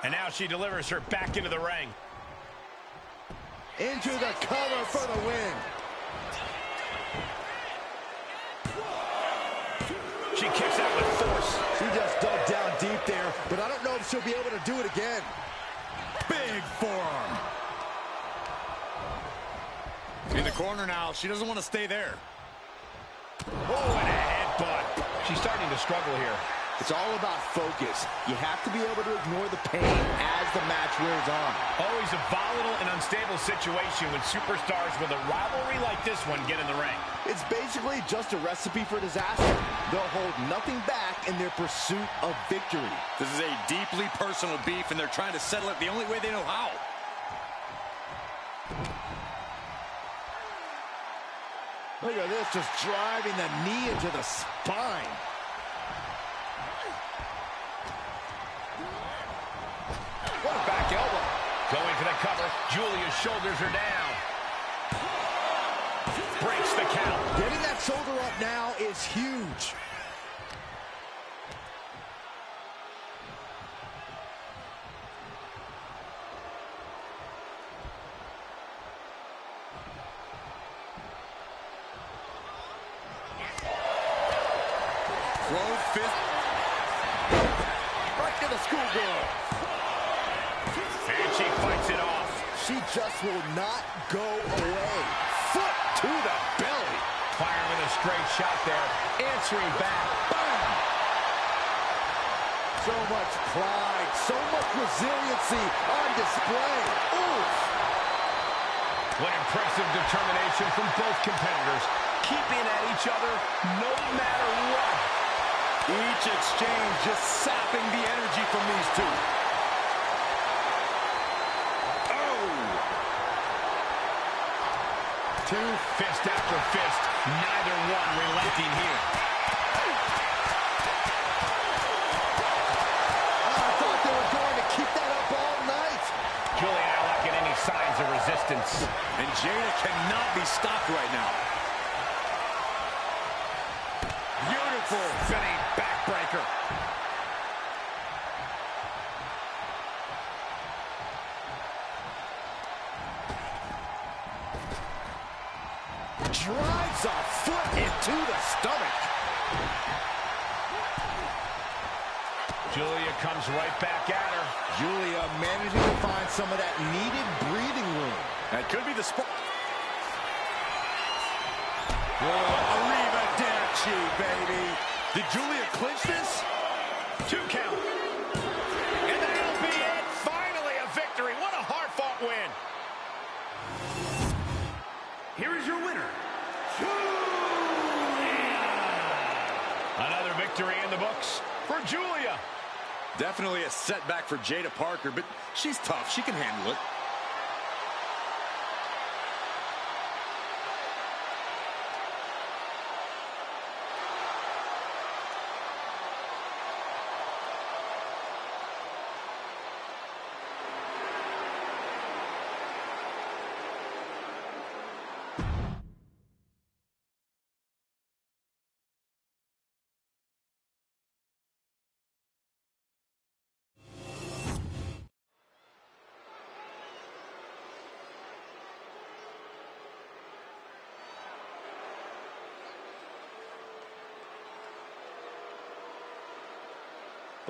And now she delivers her back into the ring. Into the cover for the win. She kicks out with force. She just dug down deep there, but I don't know if she'll be able to do it again. Big forearm. In the corner now. She doesn't want to stay there. Oh, and a headbutt. She's starting to struggle here. It's all about focus. You have to be able to ignore the pain as the match wears on. Always a volatile and unstable situation when superstars with a rivalry like this one get in the ring. It's basically just a recipe for disaster. They'll hold nothing back in their pursuit of victory. This is a deeply personal beef, and they're trying to settle it the only way they know how. Look at this, just driving the knee into the spine. What a back elbow. Going for the cover. Julia's shoulders are down. Breaks the count. Getting that shoulder up now is huge. Closed fist. Right to the schoolgirl. And she fights it off. She just will not go away. Foot to the belly. Firing with a straight shot there. Answering back. Boom! So much pride, so much resiliency on display. Oof. What impressive determination from both competitors. Keeping at each other no matter what. Each exchange just sapping the energy from these two. Two fist after fist, neither one relenting here. I thought they were going to keep that up all night. Julia not lacking any signs of resistance. And Jada cannot be stopped right now. Beautiful spinning backbreaker. Drives a foot into the stomach. Julia comes right back at her. Julia managing to find some of that needed breathing room. That could be the spot. Arrivederci, baby. Did Julia clinch this? 2 count. And that'll be it. Finally a victory. What a hard-fought win. Here is your winner, Another victory in the books for Julia. Definitely a setback for Jada Parker, but she's tough. She can handle it.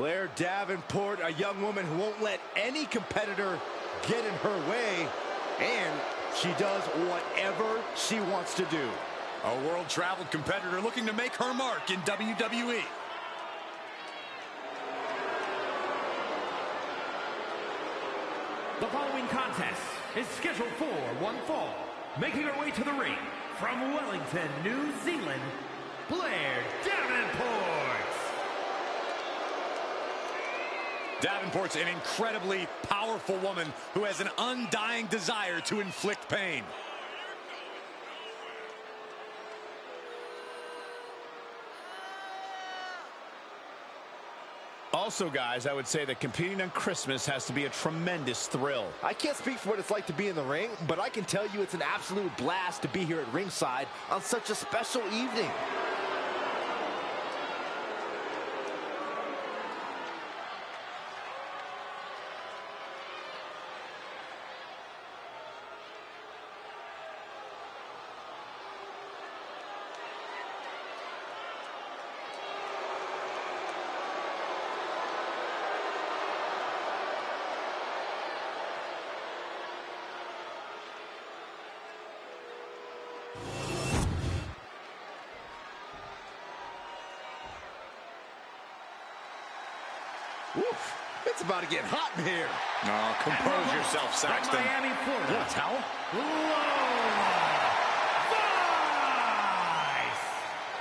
Blair Davenport, a young woman who won't let any competitor get in her way, and she does whatever she wants to do. A world-traveled competitor looking to make her mark in WWE. The following contest is scheduled for one fall. Making her way to the ring from Wellington, New Zealand, Blair Davenport. Davenport's an incredibly powerful woman who has an undying desire to inflict pain. Also, guys, I would say that competing on Christmas has to be a tremendous thrill. I can't speak for what it's like to be in the ring, but I can tell you it's an absolute blast to be here at ringside on such a special evening. Oof, it's about to get hot in here. Oh, compose yourself, Saxton. From Miami, Florida. Yeah, towel?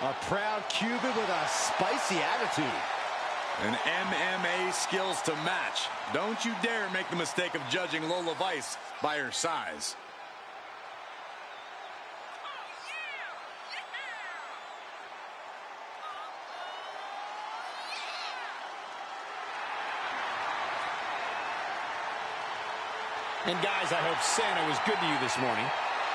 A proud Cuban with a spicy attitude. And MMA skills to match. Don't you dare make the mistake of judging Lola Vice by her size. And guys, I hope Santa was good to you this morning.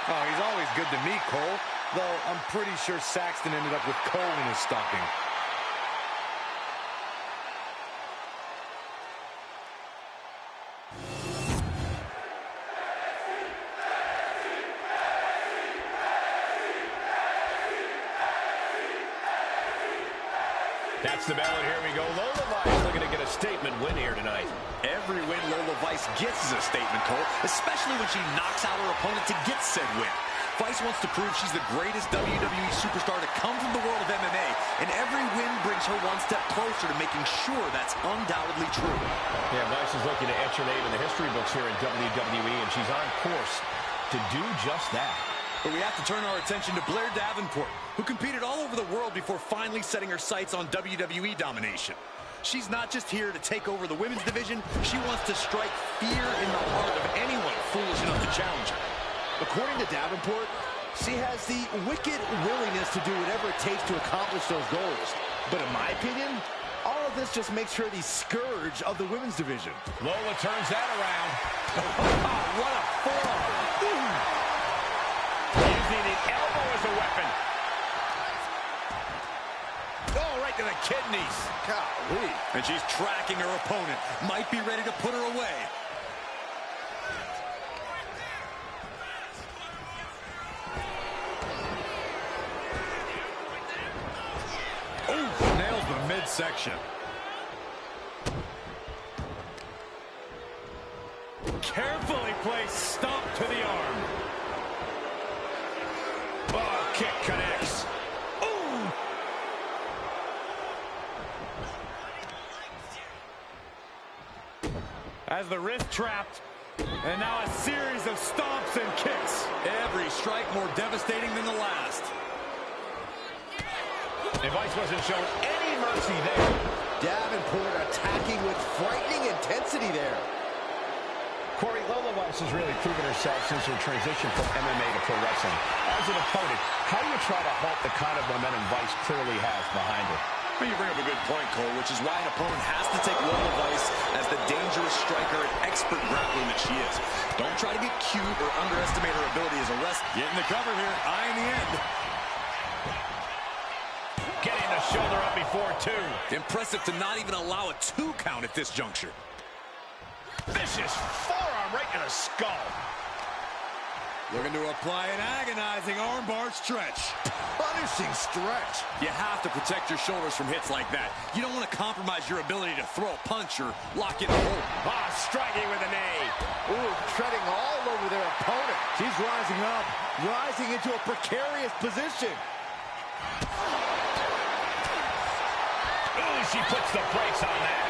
Oh, he's always good to me, Cole. Though I'm pretty sure Saxton ended up with coal in his stocking. That's the bell, and here we go. Lola Vice looking to get a statement win here tonight. Every win Lola Vice gets is a statement, Cole, especially when she knocks out her opponent to get said win. Vice wants to prove she's the greatest WWE superstar to come from the world of MMA, and every win brings her one step closer to making sure that's undoubtedly true. Yeah, Vice is looking to etch her name in the history books here in WWE, and she's on course to do just that. But we have to turn our attention to Blair Davenport, who competed all over the world before finally setting her sights on WWE domination. She's not just here to take over the women's division, she wants to strike fear in the heart of anyone foolish enough to challenge her. According to Davenport, she has the wicked willingness to do whatever it takes to accomplish those goals. But in my opinion, all of this just makes her the scourge of the women's division. Lola turns that around. What a forearm! Using the elbow as a weapon. Oh, right to the kidneys. Golly. And she's tracking her opponent. Might be ready to put her away. Ooh, nails the midsection. Carefully placed stomp to the arm. Oh, kick connects. Ooh! As the wrist trapped, and now a series of stomps and kicks. Every strike more devastating than the last. And Vice wasn't shown any mercy there. Davenport attacking with frightening intensity there. Corey, Lola Vice has really proven herself since her transition from MMA to pro wrestling. As an opponent, how do you try to halt the kind of momentum Vice clearly has behind her? Well, you bring up a good point, Cole, which is why an opponent has to take Lola Vice as the dangerous striker and expert grappler that she is. Don't try to get cute or underestimate her ability as a wrestler. Getting the cover here, eye in the end. Getting the shoulder up before two. Impressive to not even allow a 2 count at this juncture. Vicious forearm right to the skull. Looking to apply an agonizing armbar stretch. Punishing stretch. You have to protect your shoulders from hits like that. You don't want to compromise your ability to throw a punch or lock in a hold. Ah, striking with a knee. Ooh, treading all over their opponent. She's rising up, rising into a precarious position. Ooh, she puts the brakes on that.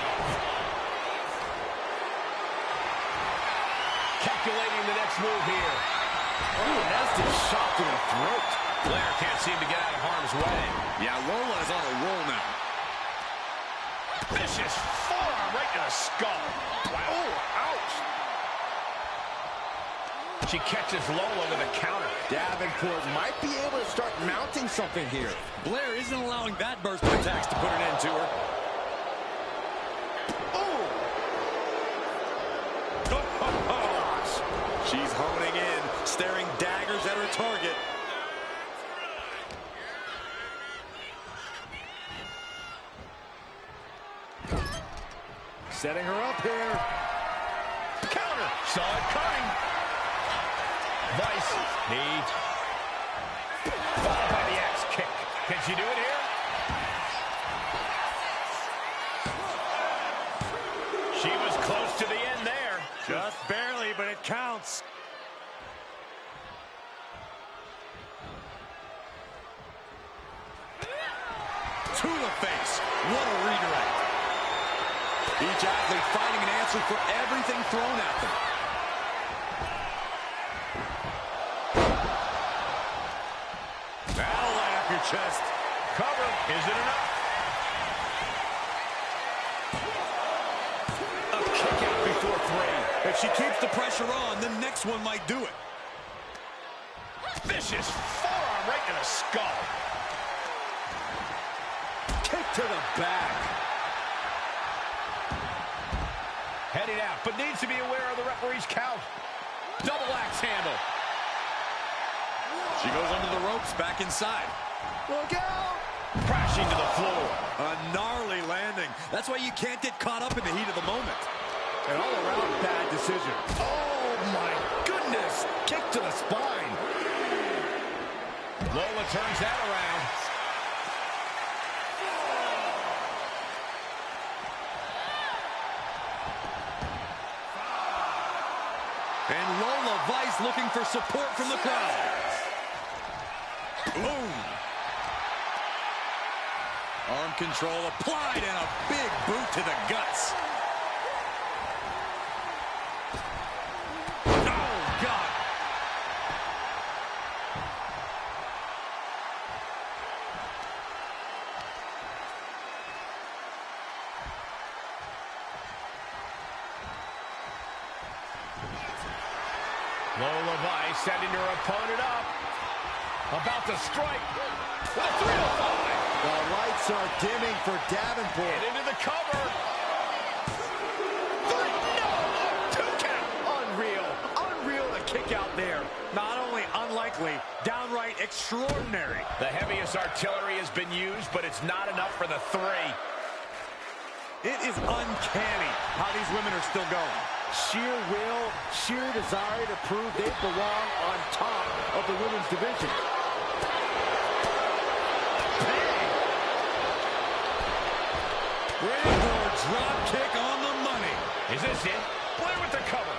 Calculating the next move here. Ooh, nasty shot to the throat. Blair can't seem to get out of harm's way. Yeah, Lola is on a roll now. Vicious forearm right to the skull. Wow. Oh, ouch. She catches Lola with a counter. Davenport might be able to start mounting something here. Blair isn't allowing that burst of attacks to put an end to her. She's honing in, staring daggers at her target. Setting her up here. Counter. Saw it coming. Vice. Knee. Followed by the axe kick. Can she do it here? She was close to the end there. Just barely, but it counts. To the face. What a redirect. Each athlete fighting an answer for everything thrown at them. That'll light up your chest. Cover. Is it enough? A kick out before three. If she keeps the pressure on, the next one might do it. Vicious forearm right to the skull. Kick to the back. Heading out, but needs to be aware of the referee's count. Double axe handle. She goes under the ropes, back inside. Look out! Crashing to the floor. A gnarly landing. That's why you can't get caught up in the heat of the moment. An all-around bad decision. Oh, my goodness! Kick to the spine. Lola turns that around. And Lola Vice looking for support from the crowd. Boom. Arm control applied and a big boot to the guts. Oh, God. Lola Vice setting her opponent up. About to strike. With a 305. The lights are dimming for Davenport. And into the cover. No! 2 count. Unreal. Unreal to kick out there. Not only unlikely, downright extraordinary. The heaviest artillery has been used, but it's not enough for the 3. It is uncanny how these women are still going. Sheer will, sheer desire to prove they belong on top of the women's division. Springboard drop kick on the money. Is this it? Blair with the cover.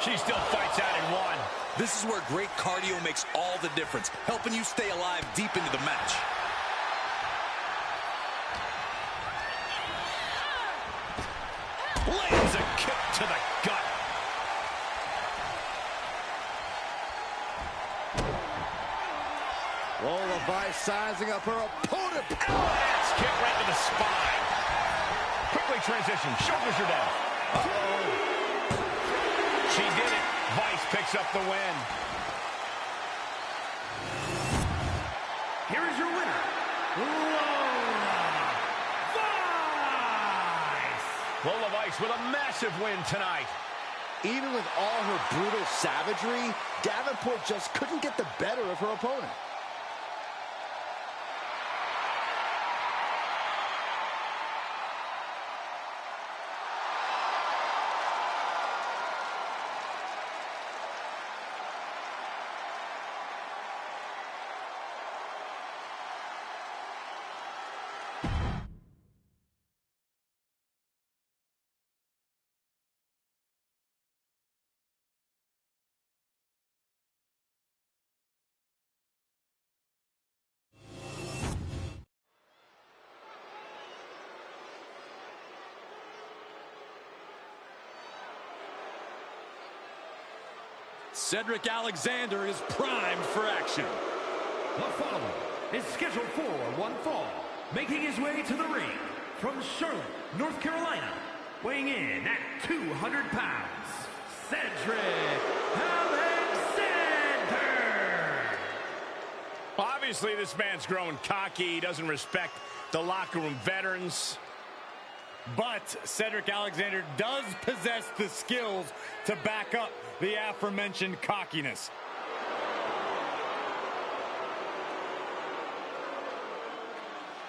She still fights out in 1. This is where great cardio makes all the difference, helping you stay alive deep into the match. Lands a kick to the gut. Lola Vice sizing up her opponent. Axe kick right to the spine. Quickly transition. Shoulders are down. Uh-oh. She did it. Vice picks up the win. Here is your winner, Lola Vice. Lola Vice with a massive win tonight. Even with all her brutal savagery, Davenport just couldn't get the better of her opponent. Cedric Alexander is primed for action. The following is scheduled for one fall, making his way to the ring from Charlotte, North Carolina, weighing in at 200 pounds, Cedric Alexander. Obviously, this man's growing cocky. He doesn't respect the locker room veterans. But Cedric Alexander does possess the skills to back up the aforementioned cockiness.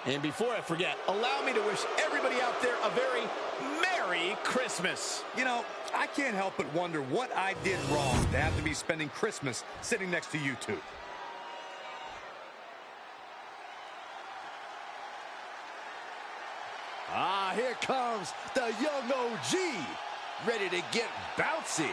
And before I forget, allow me to wish everybody out there a very Merry Christmas. You know, I can't help but wonder what I did wrong to have to be spending Christmas sitting next to you two. Ah, here comes the young OG, ready to get bouncy.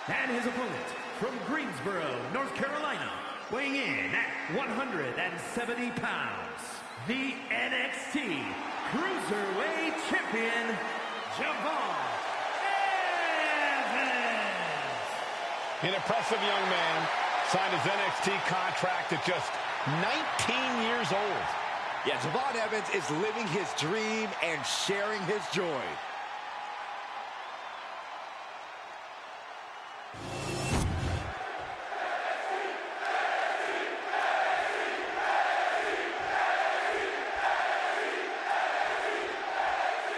And his opponent from Greensboro, North Carolina, weighing in at 170 pounds, the NXT Cruiserweight Champion, Javon Evans. An impressive young man signed his NXT contract at just 19 years old. Yeah, Javon Evans is living his dream and sharing his joy.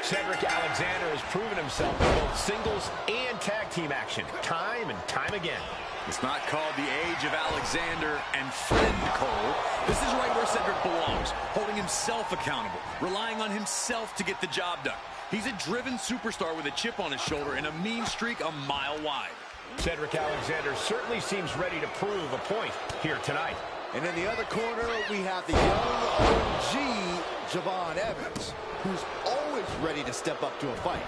Cedric Alexander has proven himself in both singles and tag team action, time and time again. It's not called the age of Alexander and friend Cole. This is right where Cedric belongs, holding himself accountable, relying on himself to get the job done. He's a driven superstar with a chip on his shoulder and a mean streak a mile wide. Cedric Alexander certainly seems ready to prove a point here tonight. And in the other corner, we have the young OG, Javon Evans, who's always ready to step up to a fight.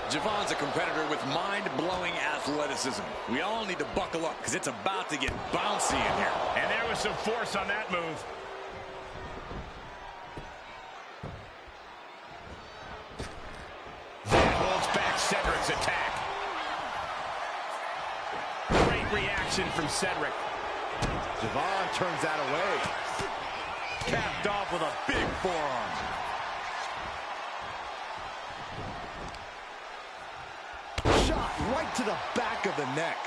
Javon's a competitor with mind-blowing athleticism. We all need to buckle up because it's about to get bouncy in here. And there was some force on that move. That holds back Cedric's attack. Great reaction from Cedric. Javon turns that away. Capped off with a big forearm. Shot right to the back of the neck.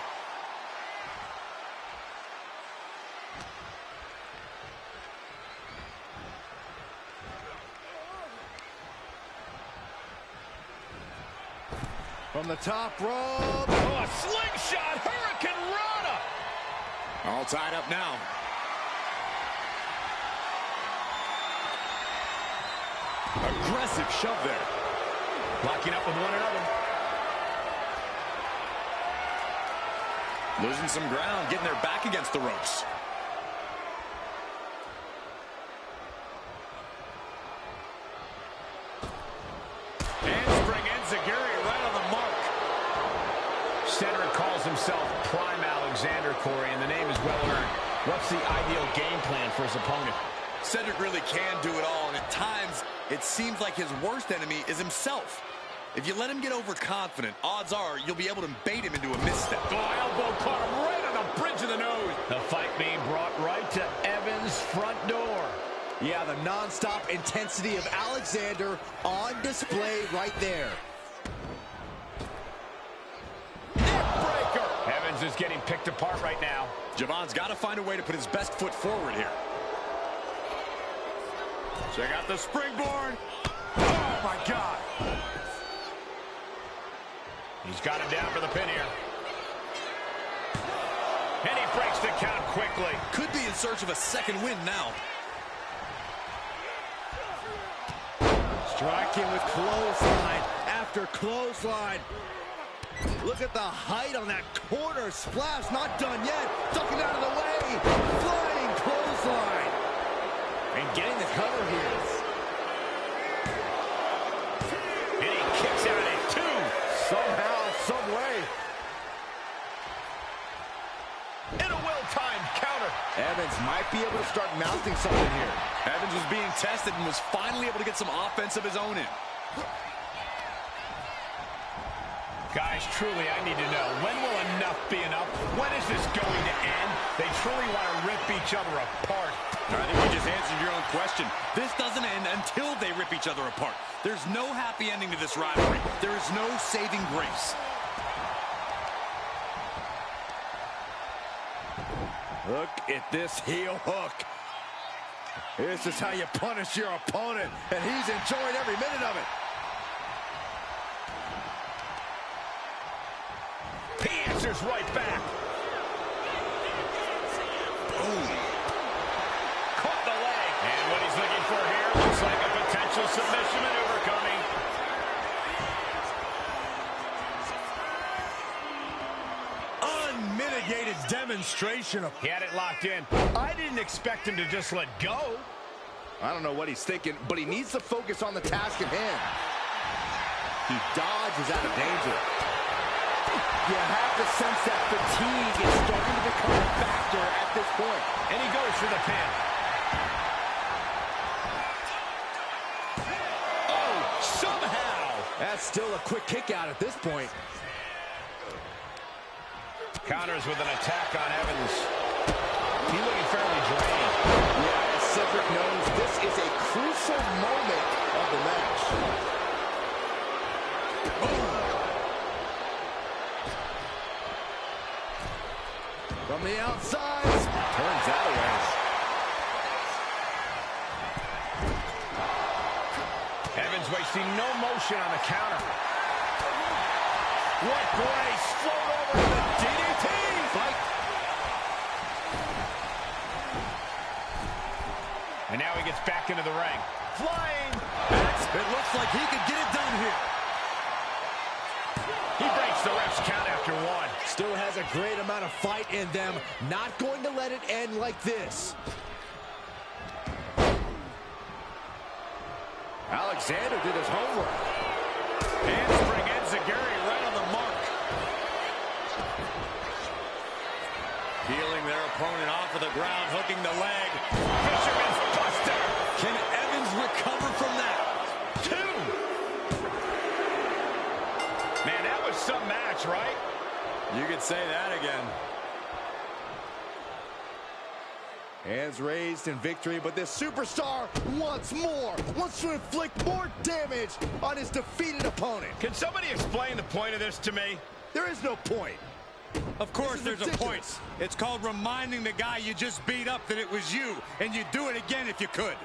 From the top rope. Oh, a slingshot Hurricane Rana. All tied up now. Aggressive shove there. Locking up with one another. Losing some ground, getting their back against the ropes. Handspring enziguri right on the mark. Cedric calls himself Prime Alexander, Corey, and the name is well earned. What's the ideal game plan for his opponent? Cedric really can do it all, and at times, it seems like his worst enemy is himself. If you let him get overconfident, odds are you'll be able to bait him into a misstep. Oh, elbow caught him right on the bridge of the nose. The fight being brought right to Evans' front door. Yeah, the non-stop intensity of Alexander on display right there. Neckbreaker. Evans is getting picked apart right now. Javon's got to find a way to put his best foot forward here. Check out the springboard. Oh, my God. He's got him down for the pin here. And he breaks the count quickly. Could be in search of a second win now. Striking with clothesline after clothesline. Look at the height on that corner splash. Not done yet. Ducking out of the way. Flying clothesline. And getting the cover here. Evans might be able to start mounting something here. Evans was being tested and was finally able to get some offense of his own in. Guys, truly, I need to know, when will enough be enough? When is this going to end? They truly want to rip each other apart. I think you just answered your own question. This doesn't end until they rip each other apart. There's no happy ending to this rivalry. There is no saving grace. Look at this heel hook. This is how you punish your opponent, and he's enjoying every minute of it. He answers right back. Boom. Caught the leg. And what he's looking for here looks like a potential submission maneuver coming. Unmitigated demonstration of... He had it locked in. I didn't expect him to just let go. I don't know what he's thinking, but he needs to focus on the task at hand. He dodges out of danger. You have to sense that fatigue is starting to become a factor at this point. And he goes for the pin. Oh, somehow. That's still a quick kick out at this point. Counters with an attack on Evans. He's looking fairly drained. Yeah, as Cedric knows, this is a crucial moment of the match. From the outside, turns that away. Evans wasting no motion on the counter. What grace! Float over to the DDT! Fight. And now he gets back into the ring. Flying! It looks like he could get it done here. He breaks the ref's count after one. Still has a great amount of fight in them. Not going to let it end like this. Alexander did his homework. Handspring enziguri right on the mark. Peeling their opponent off of the ground, hooking the leg. Fisherman's buster. Can Evans recover from that? Two. Man, that was some match, right? You could say that again. Hands raised in victory, but this superstar wants more. Wants to inflict more damage on his defeated opponent. Can somebody explain the point of this to me? There is no point. Of course there's a point. Ridiculous. It's called reminding the guy you just beat up that it was you, and you'd do it again if you could.